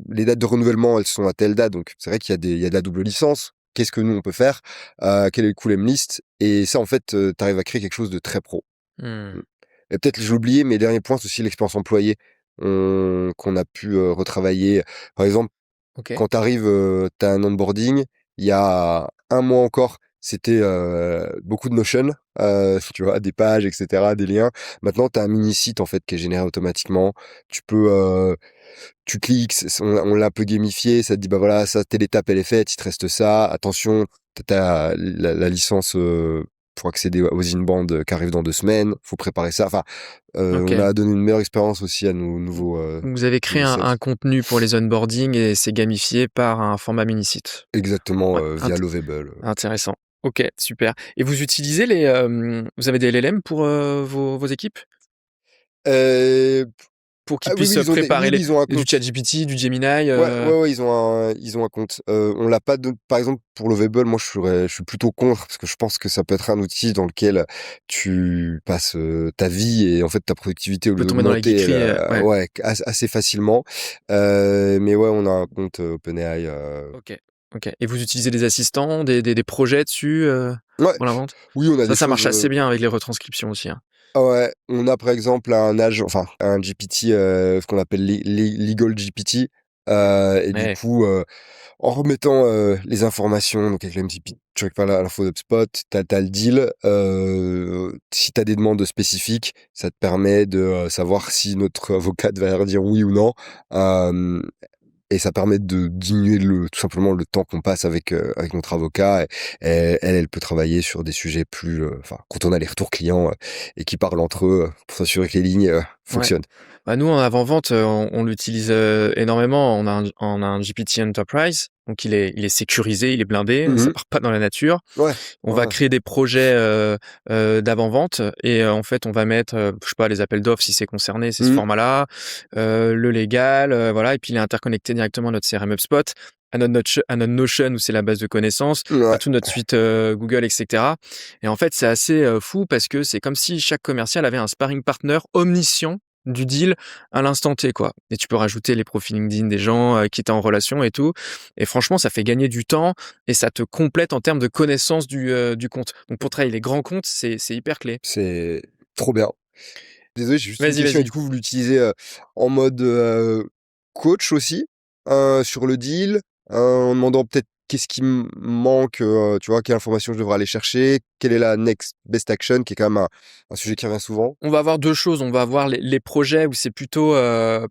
Les dates de renouvellement, elles sont à telle date, donc c'est vrai il y a de la double licence. Qu'est-ce que nous on peut faire? Quel est le coût list? Et ça, en fait, tu arrives à créer quelque chose de très pro. Mmh. Mmh. Et peut-être j'ai oublié, mais dernier point, c'est aussi l'expérience employée, qu'on a pu, retravailler. Par exemple, OK. quand tu arrives, tu as un onboarding, il y a un mois encore, c'était, beaucoup de Notion, tu vois? Des pages et cetera, des liens. Maintenant, tu as un mini site, en fait, qui est généré automatiquement. Tu peux, tu cliques, on l'a un peu gamifié, ça te dit: «Bah, voilà, ça, telle étape, elle est faite, il te reste ça. Attention, tu as la licence, pour accéder aux inbound, qui arrive dans 2 semaines, faut préparer ça». Enfin, on OK. a donné une meilleure expérience aussi à nos Vous avez créé nouveaux sales. un contenu pour les onboarding et c'est gamifié par un format mini-site. Exactement, Ouais, via Lovable. intéressant. OK, super et vous utilisez vous avez des LLM pour, vos équipes? Heu, Pour qu'ils ah oui, puissent, oui, préparer oui, ils ont un du compte. ChatGPT, du Gemini, Ouais, ils ont un compte. On l'a pas de par exemple, pour Lovable, moi, je suis plutôt contre parce que je pense que ça peut être un outil dans lequel tu passes, ta vie et en fait, ta productivité, au lieu peut tomber dans la d'augmenter, geekerie, ouais. ouais, assez facilement. Mais ouais, on a un compte, OpenAI, OK, OK et vous utilisez des assistants, des projets dessus, ouais, pour la vente? oui, on a des Ça choses, marche assez bien avec les retranscriptions aussi, hein. ah ouais, on a par exemple un GPT, ce qu'on appelle Legal GPT, et du Ouais, coup, en remettant, les informations, donc avec l'MCP, tu récupères l'info d'HubSpot, tu as le deal, si tu as des demandes spécifiques, ça te permet de, savoir si notre avocate va dire oui ou non, hem et ça permet de diminuer tout simplement le temps qu'on passe avec notre avocat et elle peut travailler sur des sujets plus, enfin, quand on a les retours clients, et qui parlent entre eux, pour s'assurer que les lignes, ouais. fonctionnent. Bah, nous, en avant-vente, on l'utilise, énormément. On a un GPT Enterprise, donc il est sécurisé, il est blindé, ça Mmh. part pas dans la nature. Ouais, On va ouais. créer des projets, d'avant-vente et en fait, on va mettre, je sais pas, les appels d'offres si c'est concerné, c'est ce Mmh. format-là, le légal, voilà et puis il est interconnecté directement à notre CRM HubSpot, à notre Notion où c'est la base de connaissances, à Ouais, toute notre suite, Google et cetera et en fait, c'est assez, fou parce que c'est comme si chaque commercial avait un sparring partner omniscient du deal à l'instant T, quoi et tu peux rajouter les profils LinkedIn des gens, qui tu en relation et tout et franchement, ça fait gagner du temps et ça te complète en termes de connaissance du compte. Donc pour travailler les grands comptes, c'est hyper clé. c'est trop bien. Désolé, j'ai juste une Vas-y, question et vas-y. du coup, vous l'utilisez, en mode, coach aussi, sur le deal, en demandant peut-être qu'est-ce qui me manque, tu vois? Quelle information je devrais aller chercher? Quelle est la next best action? Qui est quand même un sujet qui revient souvent. On va avoir 2 choses. On va avoir les projets où c'est plutôt,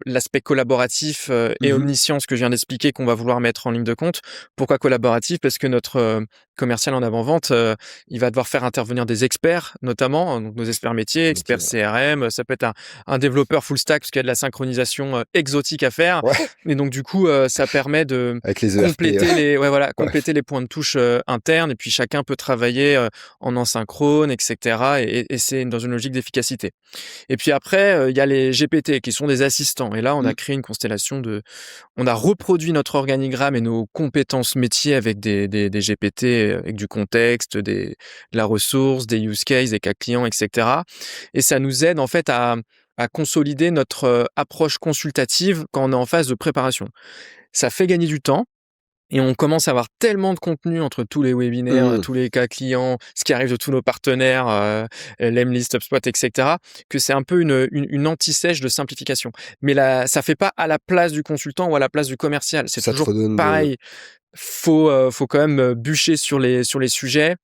l'aspect collaboratif, et Mmh. omniscient, ce que je viens d'expliquer, qu'on va vouloir mettre en ligne de compte. Pourquoi collaboratif? Parce que notre, commercial en avant-vente, il va devoir faire intervenir des experts, notamment, donc nos experts métiers, OK. experts CRM, ça peut être un développeur full stack parce qu'il y a de la synchronisation, exotique à faire Ouais, et donc du coup, ça permet de avec les ERP, compléter les ouais, voilà, ouais. compléter les points de touche, internes et puis chacun peut travailler, en asynchrone et cetera et c'est dans une logique d'efficacité. Et puis après, il y a les GPT qui sont des assistants et là, on a Mmh. créé une constellation on a reproduit notre organigramme et nos compétences métiers avec des GPT, avec du contexte, de la ressource, des use cases, des cas clients et cetera et ça nous aide en fait à consolider notre, approche consultative quand on est en phase de préparation. Ça fait gagner du temps et on commence à avoir tellement de contenu entre tous les webinaires, Mmh. tous les cas clients, ce qui arrive de tous nos partenaires, Lemlist, HubSpot et cetera, que c'est un peu une anti-sèche de simplification. Mais là, ça fait pas à la place du consultant ou à la place du commercial. C'est Ça te toujours redonne de pareil. Faut quand même, bûcher sur les sujets.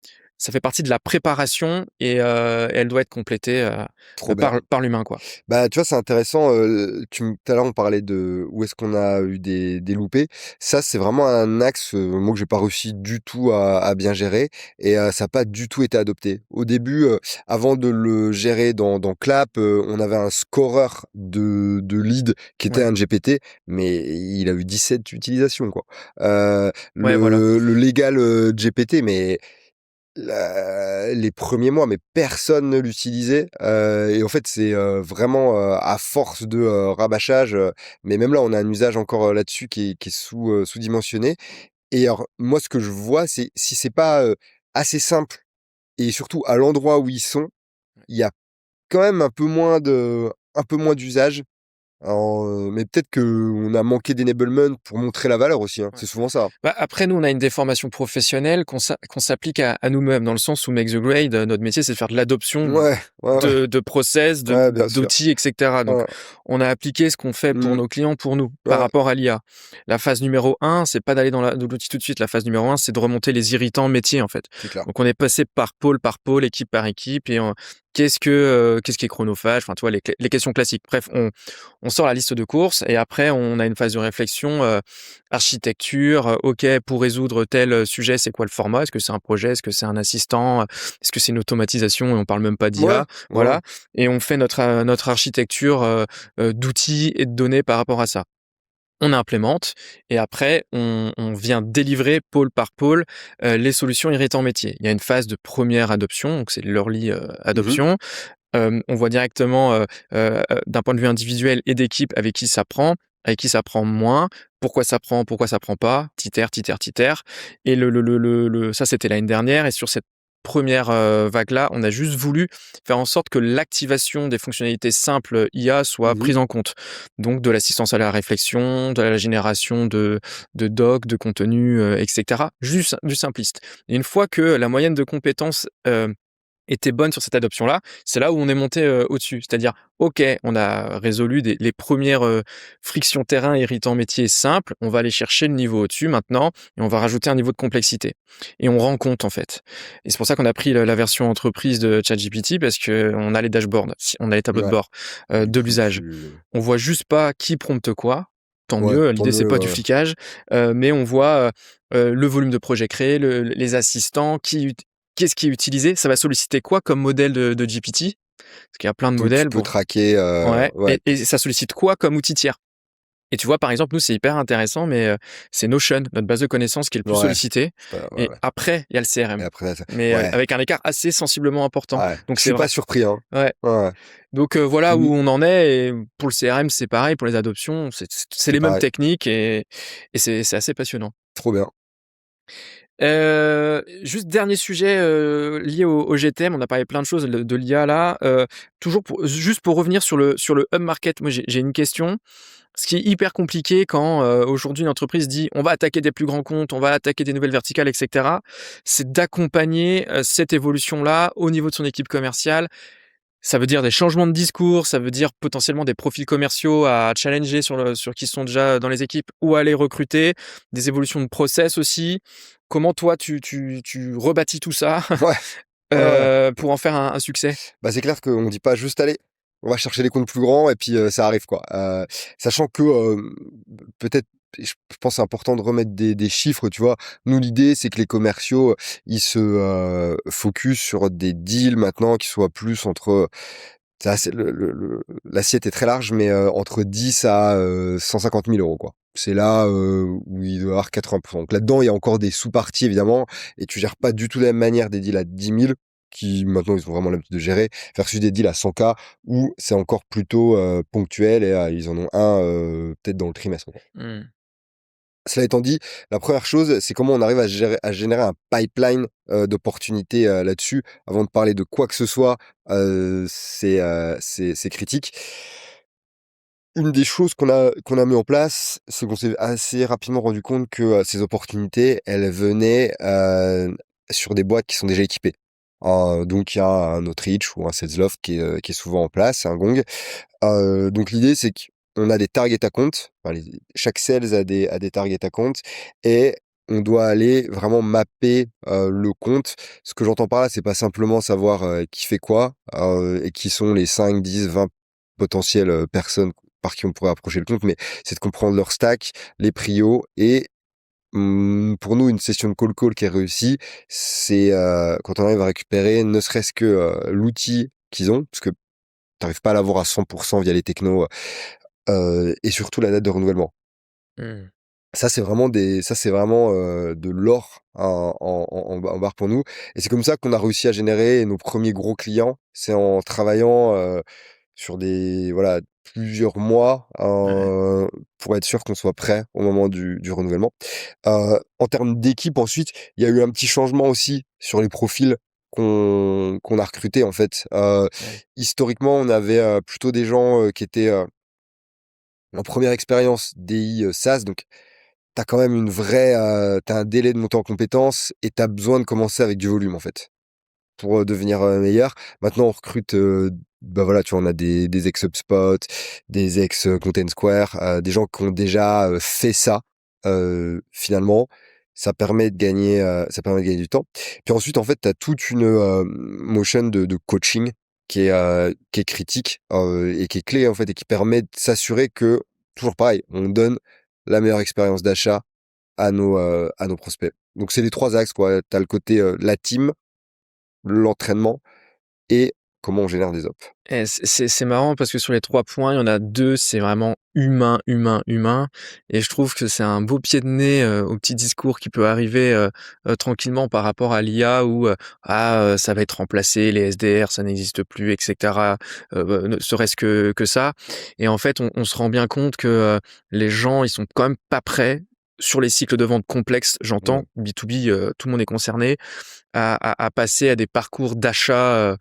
Ça fait partie de la préparation et elle doit être complétée, trop bien. par l'humain, quoi. Bah, tu vois, c'est intéressant, tout à l'heure, on parlait de où est-ce qu'on a eu des loupés. Ça, c'est vraiment un axe, moi, que j'ai pas réussi du tout à bien gérer et ça a pas du tout été adopté. Au début, avant de le gérer dans Clap, on avait un scoreur de leads qui était Ouais. un GPT, mais il a eu 17 utilisations, quoi. Ouais, voilà. Le légal, GPT, mais les premiers mois, mais personne ne l'utilisait, et en fait, c'est, vraiment, à force de, rabâchage, mais même là, on a un usage encore, là-dessus qui est sous-dimensionné et alors moi, ce que je vois, c'est si c'est pas, assez simple et surtout à l'endroit où ils sont, il y a quand même un peu moins d'usage. Alors, mais peut-être qu'on a manqué d'enablement pour montrer la valeur aussi, hein. Ouais. C'est souvent ça. Bah, après, nous, on a une déformation professionnelle qu'on s'applique à nous-mêmes, dans le sens où Make the Grade, notre métier, c'est de faire de l'adoption Ouais, ouais, ouais. de process, Ouais, bien sûr. d'outils, etc. Donc, Ouais. on a appliqué ce qu'on fait pour Mmh. nos clients, pour nous, par Ouais, rapport à l'IA. La phase numéro un, c'est pas d'aller dans l'outil tout de suite. La phase numéro un, c'est de remonter les irritants métiers, en fait. c'est clair. Donc, on est passé par pôle, équipe par équipe, et qu'est-ce qui est chronophage, enfin, tu vois, les questions classiques. Bref, on sort la liste de courses, et après, on a une phase de réflexion, architecture, OK, pour résoudre tel sujet, c'est quoi le format? Est-ce que c'est un projet? Est-ce que c'est un assistant? Est-ce que c'est une automatisation et on parle même pas Ouais, d'IA? ouais. Voilà, et on fait notre architecture, d'outils et de données par rapport à ça. On implémente et après on vient délivrer pôle par pôle, les solutions irritants métiers. Il y a une phase de première adoption, donc c'est l'early, Mmh. adoption. On voit directement, d'un point de vue individuel et d'équipe avec qui ça prend moins, pourquoi ça prend pas, titère et ça c'était l'année dernière et sur cette première vague-là, on a juste voulu faire en sorte que l'activation des fonctionnalités simples IA soit Mmh. prise en compte. Donc de l'assistance à la réflexion, de la génération de docs, de contenus, et cetera, juste du simpliste. Et une fois que la moyenne de compétences, était bonne sur cette adoption-là, c'est là où on est monté, au-dessus. C'est-à-dire, OK, on a résolu les premières frictions terrain, irritants métiers simples, on va aller chercher le niveau au-dessus maintenant et on va rajouter un niveau de complexité et on rend compte, en fait, et c'est pour ça qu'on a pris la version entreprise de ChatGPT parce qu'on a les dashboards, on a les tableaux de Ouais. bord, Du de coup, l'usage. tu On voit juste pas qui prompte quoi, tant ouais, mieux, tant l'idée c'est mieux, pas du ouais. flicage, mais on voit, le volume de projets créés, les assistants, qu'est-ce qui est utilisé, ça va solliciter quoi comme modèle de GPT? Parce qu'il y a plein de Donc tu modèles, peux bon, traquer, ouais, ouais, et ça sollicite quoi comme outil tiers? Et tu vois, par exemple, nous, c'est hyper intéressant, mais c'est Notion, notre base de connaissances qui est le plus ouais, sollicité, c'est pas ouais, et ouais, après, il y a le et CRM, après ça mais ouais, avec un écart assez sensiblement important. ouais. Donc Je c'est suis vrai, pas surpris, hein. ouais. Ouais, ouais. Donc voilà Mmh, où on en est, et pour le CRM, c'est pareil, pour les adoptions, c'est c'est les mêmes pareil. techniques, et c'est assez passionnant. Trop bien. Juste dernier sujet, lié au GTM, on a parlé plein de choses de l'IA là, toujours juste pour revenir sur le hub market, moi j'ai une question. Ce qui est hyper compliqué quand, aujourd'hui une entreprise dit: «On va attaquer des plus grands comptes, on va attaquer des nouvelles verticales et cetera», c'est d'accompagner, cette évolution-là au niveau de son équipe commerciale. Ça veut dire des changements de discours, ça veut dire potentiellement des profils commerciaux à challenger sur qui sont déjà dans les équipes ou à aller recruter, des évolutions de process aussi. Comment toi tu rebâtis tout ça, Ouais, ouais, ouais. pour en faire un succès? Bah, c'est clair qu'on dit pas juste: «Allez, on va chercher les comptes plus grands» et puis, ça arrive, quoi. Sachant que, peut-être je pense c'est important de remettre des chiffres, tu vois? Nous, l'idée, c'est que les commerciaux, ils se, focus sur des deals maintenant qui soient plus entre, ça c'est l'assiette est très large, mais, entre 10 à, 150 000 €, quoi. C'est là, où il doit y avoir 80. Donc là-dedans, il y a encore des sous-parties évidemment et tu gères pas du tout de la même manière des deals à 10 000 qui maintenant ils ont vraiment l'habitude de gérer, versus des deals à 100 K où c'est encore plutôt, ponctuel et ils en ont un, peut-être dans le trimestre, quoi. Mmh. Cela étant dit, la première chose, c'est comment on arrive à générer un pipeline, d'opportunités, là-dessus. Avant de parler de quoi que ce soit, c'est critique. Une des choses qu'on a mis en place, c'est qu'on s'est assez rapidement rendu compte que, ces opportunités, elles venaient, sur des boîtes qui sont déjà équipées. Donc il y a un Outreach ou un Salesloft qui est souvent en place, un Gong. Donc l'idée, c'est qu'on a des target accounts, enfin chaque sales a des target accounts et on doit aller vraiment mapper, le compte. Ce que j'entends par là, c'est pas simplement savoir, qui fait quoi, et qui sont les 5, 10, 20 potentielles, personnes par qui on pourrait approcher le compte, mais c'est de comprendre leur stack, les prios et pour nous, une session de call qui est réussie, c'est, quand on arrive à récupérer ne serait-ce que, l'outil qu'ils ont, parce que tu arrives pas à l'avoir à 100% via les technos, et surtout la date de renouvellement. Mmh. Ça, c'est vraiment, de l'or en barre pour nous et c'est comme ça qu'on a réussi à générer nos premiers gros clients. C'est en travaillant, sur des voilà, plusieurs mois, Ouais. pour être sûr qu'on soit prêt au moment du renouvellement. En termes d'équipe ensuite, il y a eu un petit changement aussi sur les profils. qu'on a recrutés, en fait. Ouais. Historiquement, on avait plutôt des gens qui étaient en première expérience DI SaaS, donc t'as quand même une vraie, tu un délai de montée en compétences et t'as besoin de commencer avec du volume, en fait, pour devenir meilleur. Maintenant, on recrute, bah voilà, tu vois, on a des ex HubSpot, des ex Content Square, des gens qui ont déjà fait ça. Finalement, ça permet de gagner du temps. Puis ensuite, en fait, tu as toute une motion de coaching qui est critique et qui est clé, en fait, et qui permet de s'assurer que, toujours pareil, on donne la meilleure expérience d'achat à nos prospects. Donc, c'est les trois axes, quoi. Tu as le côté la team, l'entraînement et comment on génère des offres. Et c'est marrant parce que sur les 3 points, il y en a 2, c'est vraiment humain, humain, humain et je trouve que c'est un beau pied de nez, au petit discours qui peut arriver, tranquillement par rapport à l'IA où, ça va être remplacé, les SDR, ça n'existe plus et cetera, ne serait-ce que ça et en fait, on se rend bien compte que, les gens, ils sont quand même pas prêts sur les cycles de vente complexes, j'entends. Ouais. B2B, tout le monde est concerné, à passer à des parcours d'achat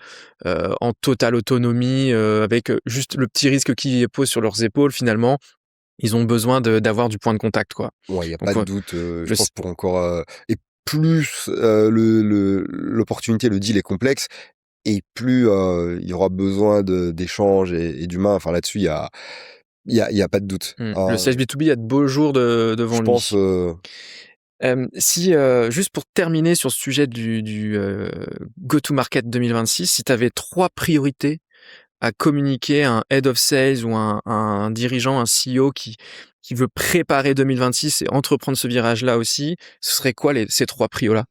en totale autonomie, avec juste le petit risque qui pose sur leurs épaules finalement. Ils ont besoin d'avoir du point de contact, quoi. Ouais, il y a pas Donc, de doute, je le pense pour encore, et plus, l'opportunité, le deal est complexe et plus, il y aura besoin d'échanges et d'humains. Enfin là-dessus, il y a pas de doute. le sales B2B a de beaux jours Je devant pense, lui. Si, juste pour terminer sur ce sujet du go to market 2026, si tu avais 3 priorités à communiquer à un head of sales ou un dirigeant, un CEO qui veut préparer 2026 et entreprendre ce virage-là aussi, ce serait quoi ces 3 prios-là?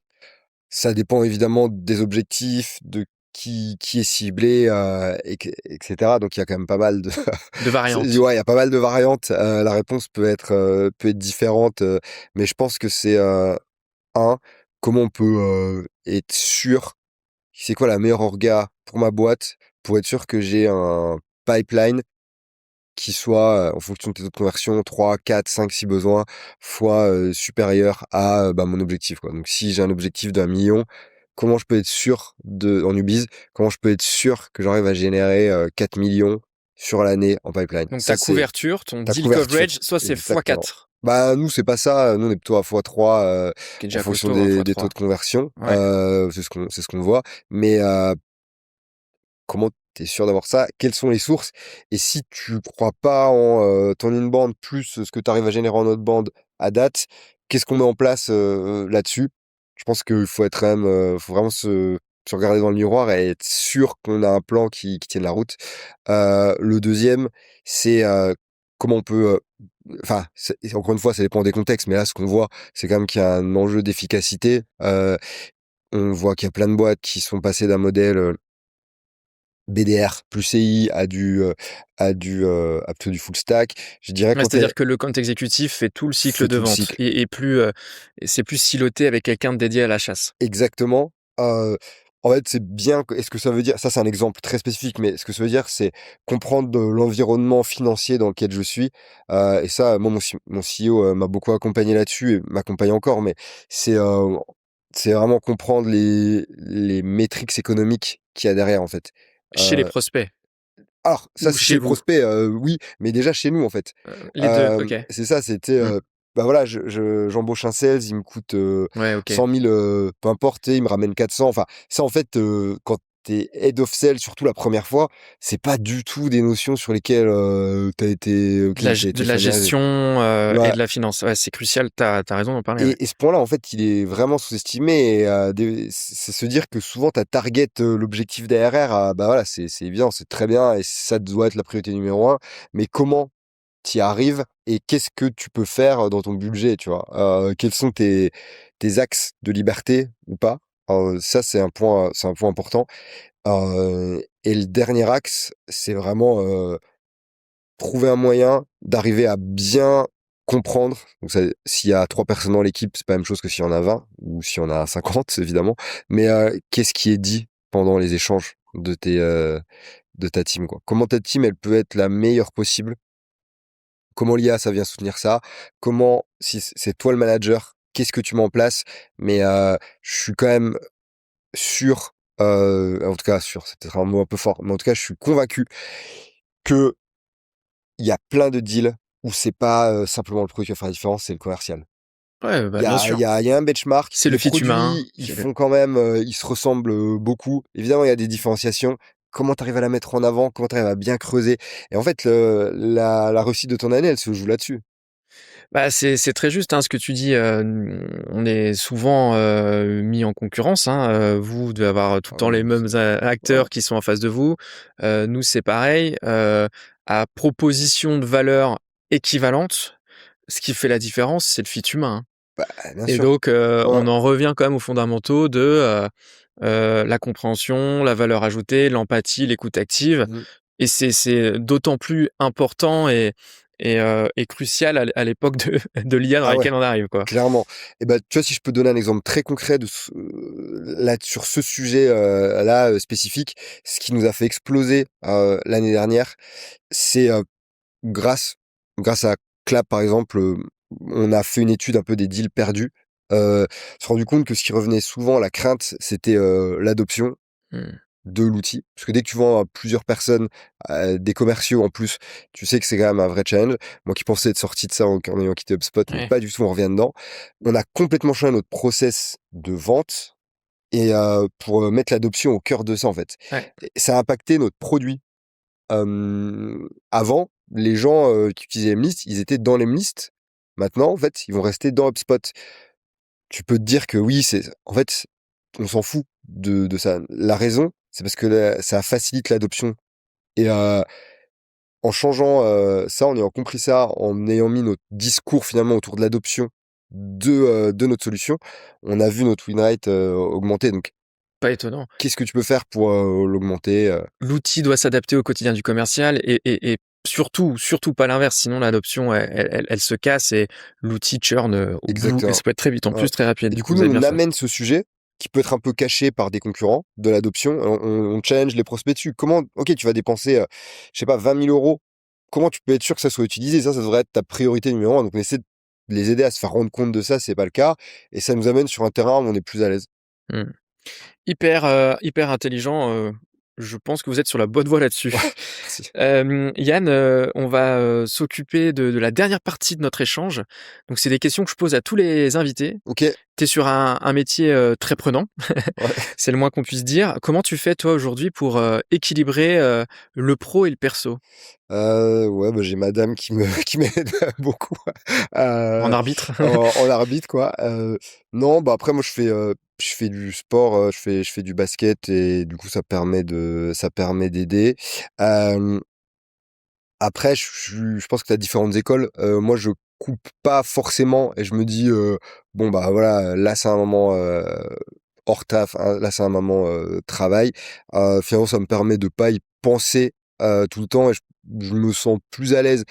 ça dépend évidemment des objectifs, de qui est ciblé, et cetera. Donc il y a quand même pas mal de De variantes? ouais, il y a pas mal de variantes. La réponse peut être différente, mais je pense que c'est, 1, comment on peut, être sûr, c'est quoi la meilleure orga pour ma boîte, pour être sûr que j'ai un pipeline qui soit, en fonction de tes taux de conversion 3, 4, 5 si besoin, fois, supérieur à, bah, mon objectif, quoi. Donc si j'ai un objectif d'1 million, comment je peux être sûr en Ubis, comment je peux être sûr que j'arrive à générer, 4 000 000 sur l'année en pipeline? Donc Ça, ta c'est couverture, ton ta deal couverture. coverage, soit c'est fois Exactement. 4, Bah, nous, c'est pas ça, nous, on est plutôt à x3, qui est en déjà fonction costaud, hein, des taux x3. de conversion, Ouais. c'est ce qu'on voit, mais comment tu es sûr d'avoir ça? Quelles sont les sources? Et si tu crois pas en, ton inbound plus ce que tu arrives à générer en outbound à date, qu'est-ce qu'on met en place, là-dessus? Je pense qu'il faut être quand même, faut vraiment se regarder dans le miroir et être sûr qu'on a un plan qui tienne la route. Le deuxième, c'est, comment on peut, enfin, encore une fois, ça dépend des contextes, mais là, ce qu'on voit, c'est quand même qu'il y a un enjeu d'efficacité. On voit qu'il y a plein de boîtes qui sont passées d'un modèle, BDR plus CI à plutôt du full stack. Je dirais Ouais, quand tu c'est-à-dire que le compte exécutif fait tout le cycle fait de tout le vente cycle. et plus, et c'est plus siloté avec quelqu'un de dédié à la chasse. Exactement. En fait, c'est bien que est-ce que ça veut dire ça, c'est un exemple très spécifique, mais ce que ça veut dire, c'est comprendre de l'environnement financier dans lequel je suis, et ça, moi, mon CEO, m'a beaucoup accompagné là-dessus et m'accompagne encore, mais c'est, c'est vraiment comprendre les métriques économiques qu'il y a derrière, en fait. Chez les prospects Alors ça, ou c'est chez chez le vous? prospect, oui, mais déjà chez nous, en fait. Les 2, OK. C'est ça, c'était, Mmh. bah, voilà, j'embauche un sales, il me coûte, Ouais, OK. 100 000, peu importe, tu sais, il me ramène 400. Enfin, ça, en fait, quand tu es head of sales, surtout la première fois, c'est pas du tout des notions sur lesquelles, auxquelles tu De été la familiarisé. gestion, et Ouais. de la finance. Ouais, c'est crucial, tu as raison d'en parler, ouais. Et ce point-là, en fait, il est vraiment sous-estimé et c'est se dire que souvent ta target, l'objectif derrière, bah, voilà, c'est évident, c'est très bien et ça doit être la priorité numéro 1. Mais comment tu y arrives et qu'est-ce que tu peux faire dans ton budget, tu vois? Quels sont tes axes de liberté ou pas? Ça, c'est un point important. Et le dernier axe, c'est vraiment, trouver un moyen d'arriver à bien comprendre, donc ça s'il y a 3 personnes dans l'équipe, c'est pas la même chose que s'il y en a 20 ou s'il y en a 50 évidemment, mais qu'est-ce qui est dit pendant les échanges de ta team, quoi? Comment ta team, elle peut être la meilleure possible? Comment l'IA, ça vient soutenir ça? Comment si c'est toi le manager, qu'est-ce que tu mets en place? Mais je suis quand même sûr En tout cas c'est peut-être un mot un peu fort, mais en tout cas, je suis convaincu qu'il y a plein de deals où c'est pas, simplement le produit qui va faire la différence, c'est le commercial. Ouais, Il y bien a il sûr. y a il y a un benchmark. C'est le Les fit humain, produits, ils font quand même, ils se ressemblent, beaucoup. Évidemment, il y a des différenciations. Comment tu arrives à la mettre en avant? Comment tu arrives à bien creuser? Et en fait, la réussite de ton année, elle se joue là-dessus. bah, c'est très juste, hein, ce que tu dis, on est souvent, mis en concurrence, hein, vous devez avoir tout le Ah temps les oui, mêmes a ouais. acteurs qui sont en face de vous. Nous, c'est pareil, à proposition de valeur équivalente, ce qui fait la différence, c'est le fit humain, hein. Bah, bien Et sûr. donc, Ouais. on en revient quand même aux fondamentaux de, la compréhension, la valeur ajoutée, l'empathie, l'écoute active. Mmh. Et c'est d'autant plus important et crucial à l'époque de de l'IA dans Ah ouais. laquelle on arrive, quoi. Clairement. Et ben, tu vois, si je peux donner un exemple très concret de là, sur ce sujet, là, spécifique, ce qui nous a fait exploser, l'année dernière, c'est, grâce grâce à Clap, par exemple, on a fait une étude un peu des deals perdus, on s'est rendu compte que ce qui revenait souvent, la crainte, c'était, l'adoption Mmh. de l'outil. Parce que dès que tu vends à plusieurs personnes, des commerciaux en plus, tu sais que c'est quand même un vrai challenge. Moi qui pensais être sorti de ça en ayant quitté HubSpot, mais Ouais. pas du tout, on revient dedans. On a complètement changé notre process de vente et pour, mettre l'adoption au cœur de ça, en fait. Ouais. Et ça a impacté notre produit. Avant, les gens, qui utilisaient Mlist, ils étaient dans les Mlist. Maintenant, en fait, ils vont rester dans HubSpot. Tu peux te dire que oui, c'est en fait, on s'en fout de ça. La raison, c'est parce que ça facilite l'adoption et en changeant, ça, en ayant compris ça, en ayant mis notre discours finalement autour de l'adoption de notre solution, on a vu notre win rate, augmenter. Donc Pas étonnant. qu'est-ce que tu peux faire pour, l'augmenter, L'outil doit s'adapter au quotidien du commercial et surtout pas l'inverse, sinon l'adoption elle se casse et l'outil churn, au bout et Exactement. ça peut être très vite en Ouais. plus, très Et rapide. du coup, Vous nous, avez on bien fait. amène ce sujet qui peut être un peu caché par des concurrents de l'adoption. On challenge les prospects dessus. Comment, ok, tu vas dépenser, je sais pas, 20 000 euros. Comment tu peux être sûr que ça soit utilisé? Ça devrait être ta priorité numéro un. Donc, on essaie de les aider à se faire rendre compte de ça, c'est pas le cas. Et ça nous amène sur un terrain où on est plus à l'aise. Mmh. Hyper intelligent, je pense que vous êtes sur la bonne voie Ouais, là-dessus. merci. Yann, on va, s'occuper de la dernière partie de notre échange. Donc c'est des questions que je pose à tous les invités. Ok, Tu es sur un métier, très prenant, ouais. c'est le moins qu'on puisse dire. Comment tu fais toi aujourd'hui pour, équilibrer, le pro et le perso? Ouais, bah, j'ai madame qui me qui m'aide beaucoup, En heu, arbitre? en arbitre, quoi. Non, bah, après moi je fais du sport, je fais du basket et du coup ça permet d'aider. Hem, Après je pense que tu as différentes écoles. Moi je coupe pas forcément et je me dis, «Bon, bah, voilà, là c'est un moment, hors taf, hein, là c'est un moment, travail». Finalement ça me permet de pas y penser, tout le temps et je me sens plus à l'aise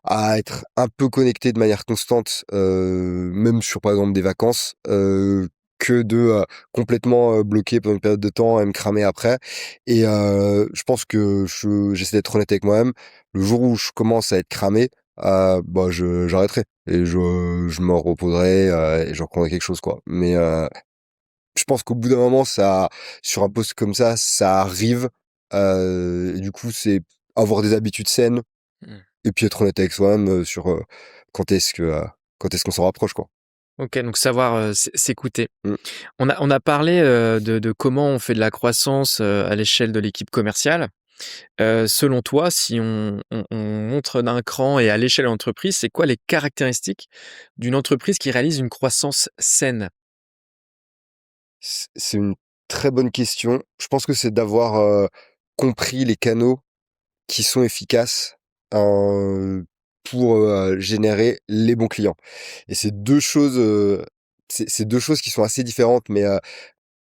à être un peu connecté de manière constante, même sur, par exemple, des vacances, que de, complètement, bloquer pendant une période de temps et me cramer après et je pense que j'essaie d'être honnête avec moi-même. Le jour où je commence à être cramé, bah, j'arrêterai et je me reposerai, et je reprendrai quelque chose, quoi. Mais je pense qu'au bout d'un moment, ça sur un poste comme ça arrive, et du coup, c'est avoir des habitudes saines Mmh. et puis être honnête avec soi-même, sur, quand est-ce que, quand est-ce qu'on s'en rapproche, quoi. OK, donc savoir, s'écouter. Mmh. On a parlé, de comment on fait de la croissance, à l'échelle de l'équipe commerciale. Selon toi, si on montre d'un cran et à l'échelle de l'entreprise, c'est quoi les caractéristiques d'une entreprise qui réalise une croissance saine? C'est une très bonne question. Je pense que c'est d'avoir, compris les canaux qui sont efficaces, pour, générer les bons clients et c'est 2 choses qui sont assez différentes mais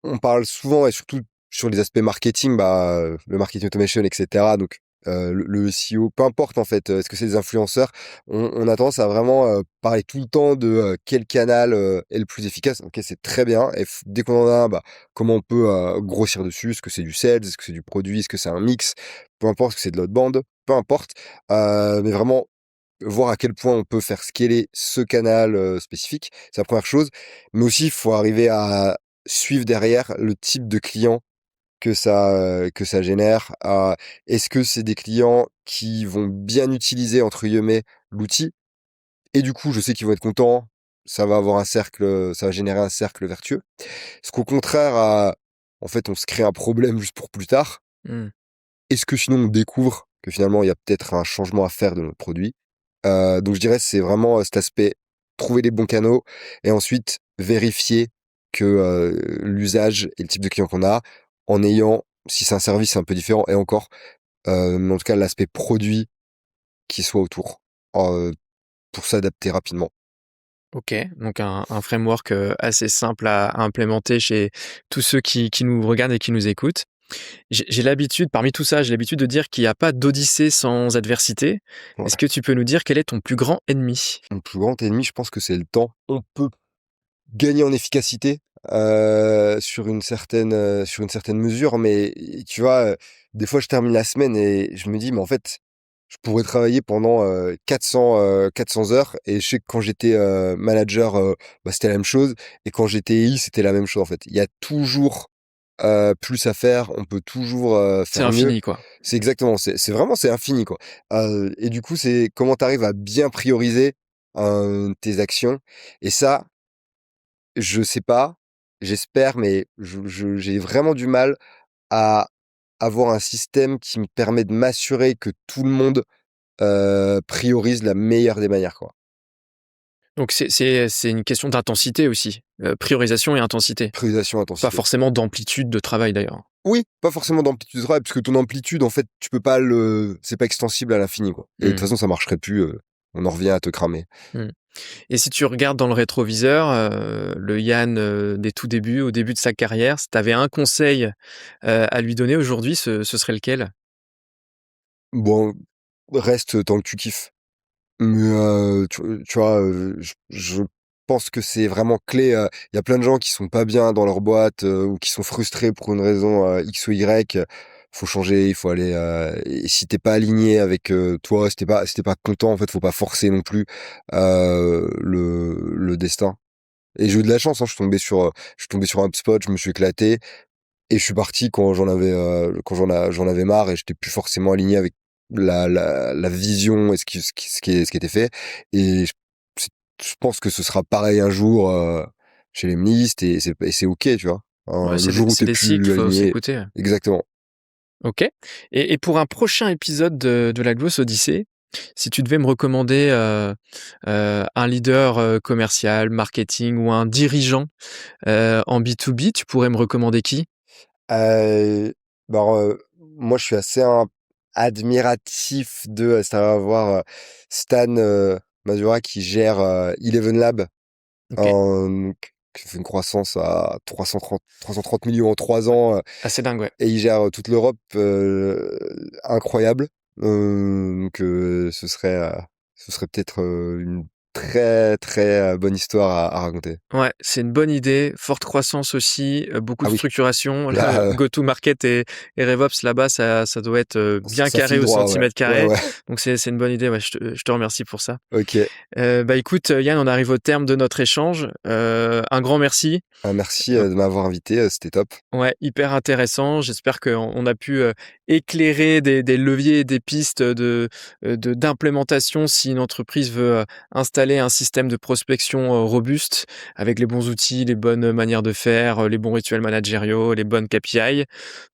on parle souvent et surtout sur les aspects marketing, bah, le marketing automation et cetera, donc le SEO, peu importe en fait, est-ce que c'est des influenceurs? On a tendance à vraiment, parler tout le temps de, quel canal, est le plus efficace. OK, c'est très bien et dès qu'on en a un, bah, comment on peut, grossir dessus? Est-ce que c'est du sales? Est-ce que c'est du produit? Est-ce que c'est un mix? Peu importe, est-ce que c'est de l'outbound? Peu importe, mais vraiment voir à quel point on peut faire scaler ce canal, spécifique, c'est la première chose, mais aussi il faut arriver à suivre derrière le type de client que ça génère. Est-ce que c'est des clients qui vont bien utiliser, entre guillemets, l'outil? Et du coup, je sais qu'ils vont être contents. Ça va générer un cercle vertueux. Est-ce qu'au contraire, en fait, on se crée un problème juste pour plus tard? Mmh. Est-ce que sinon on découvre que finalement il y a peut-être un changement à faire de notre produit? Donc je dirais c'est vraiment, cet aspect, trouver les bons canaux et ensuite vérifier que, l'usage et le type de client qu'on a, en ayant, si c'est un service, c'est un peu différent et encore, mais en tout cas l'aspect produit qui soit autour, pour s'adapter rapidement. OK, donc un framework, assez simple à implémenter chez tous ceux qui nous regardent et qui nous écoutent. J'ai l'habitude, parmi tout ça, j'ai l'habitude de dire qu'il y a pas d'odyssée sans adversité. Est-ce Ouais. que tu peux nous dire quel est ton plus grand ennemi? Mon plus grand ennemi, je pense que c'est le temps. On peut gagner en efficacité, sur une certaine mesure, mais tu vois, des fois je termine la semaine et je me dis: «Mais en fait, je pourrais travailler pendant, 400 heures» et je sais que quand j'étais, manager, c'était la même chose et quand j'étais I, c'était la même chose, en fait. Il y a toujours, plus à faire, on peut toujours, C'est faire mieux. infini, quoi. C'est exactement, c'est vraiment c'est infini, quoi. Et du coup, c'est comment tu arrives à bien prioriser, tes actions et ça, je sais pas, j'espère, mais j'ai vraiment du mal à avoir un système qui me permet de m'assurer que tout le monde, priorise de la meilleure des manières, quoi. Donc c'est une question d'intensité aussi, priorisation et intensité. Priorisation, Pas intensité. forcément d'amplitude de travail d'ailleurs. Oui, pas forcément d'amplitude de travail, puisque ton amplitude, en fait, tu peux pas c'est pas extensible à l'infini, quoi. Et de toute Mmh. façon, ça marcherait plus, on en revient à te cramer. Mmh. Et si tu regardes dans le rétroviseur, le Yann, des tout débuts, au début de sa carrière, si tu avais un conseil, à lui donner aujourd'hui, ce serait lequel? Bon, reste tant que tu kiffes. Mais, tu vois, je pense que c'est vraiment clé, il y a plein de gens qui sont pas bien dans leur boîte, ou qui sont frustrés pour une raison, X ou Y. Faut changer, il faut aller, et si tu pas aligné avec, toi, si tu pas content, en fait, faut pas forcer non plus, le destin. Et j'ai eu de la chance, hein, je suis tombé sur HubSpot, je me suis éclaté et je suis parti quand j'en avais marre et j'étais plus forcément aligné avec la vision et ce qui était fait et c'est je pense que ce sera pareil un jour, chez les MLIST et c'est OK, tu vois? Ouais, Le jour où c'est tu des cycles, plus faut aligné s'écouter. exactement. OK. Et pour un prochain épisode de la Gloss Odyssée, si tu devais me recommander, un leader, commercial, marketing ou un dirigeant, en B2B, tu pourrais me recommander qui? Heu, alors, moi je suis assez admiratif de, ça va avoir, Stan, Mazura qui gère, Eleven Labs. OK. Donc, qui fait une croissance à 330 millions en 3 ans, Assez dingue, ouais. et il gère, toute l'Europe, incroyable. Donc, ce serait peut-être, une très, très, bonne histoire à raconter. Ouais, c'est une bonne idée, forte croissance aussi, beaucoup Ah de oui, structuration. Le là, go-to-market et RevOps là-bas, ça doit être, bien ça carré file au droit, ouais. centimètre Ouais, carré. ouais. Donc c'est une bonne idée, ouais, je te remercie pour ça. OK. Bah, écoute, Yann, on arrive au terme de notre échange. Un grand merci. Merci, Heu, de m'avoir invité, c'était top. ouais, hyper intéressant. J'espère qu'on a pu, éclairer des leviers et des pistes d'implémentation si une entreprise veut, installer un système de prospection, robuste avec les bons outils, les bonnes manières de faire, les bons rituels managériaux, les bonnes KPI.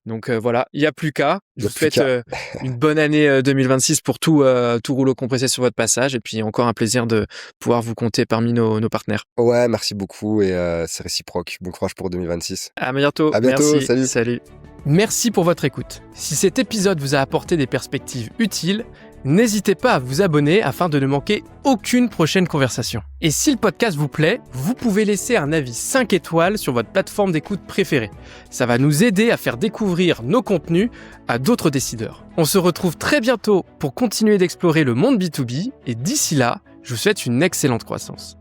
Donc, voilà, il y a plus qu'à. Il Je y vous a plus souhaite, qu'à. une bonne année, 2026 pour tout rouleau compressé sur votre passage et puis encore un plaisir de pouvoir vous compter parmi nos partenaires. Ouais, merci beaucoup et c'est réciproque. Bon courage pour 2026. À bientôt, À bientôt, merci, salut. salut. Merci pour votre écoute. Si cet épisode vous a apporté des perspectives utiles, n'hésitez pas à vous abonner afin de ne manquer aucune prochaine conversation. Et si le podcast vous plaît, vous pouvez laisser un avis 5 étoiles sur votre plateforme d'écoute préférée. Ça va nous aider à faire découvrir nos contenus à d'autres décideurs. On se retrouve très bientôt pour continuer d'explorer le monde B2B et d'ici là, je vous souhaite une excellente croissance.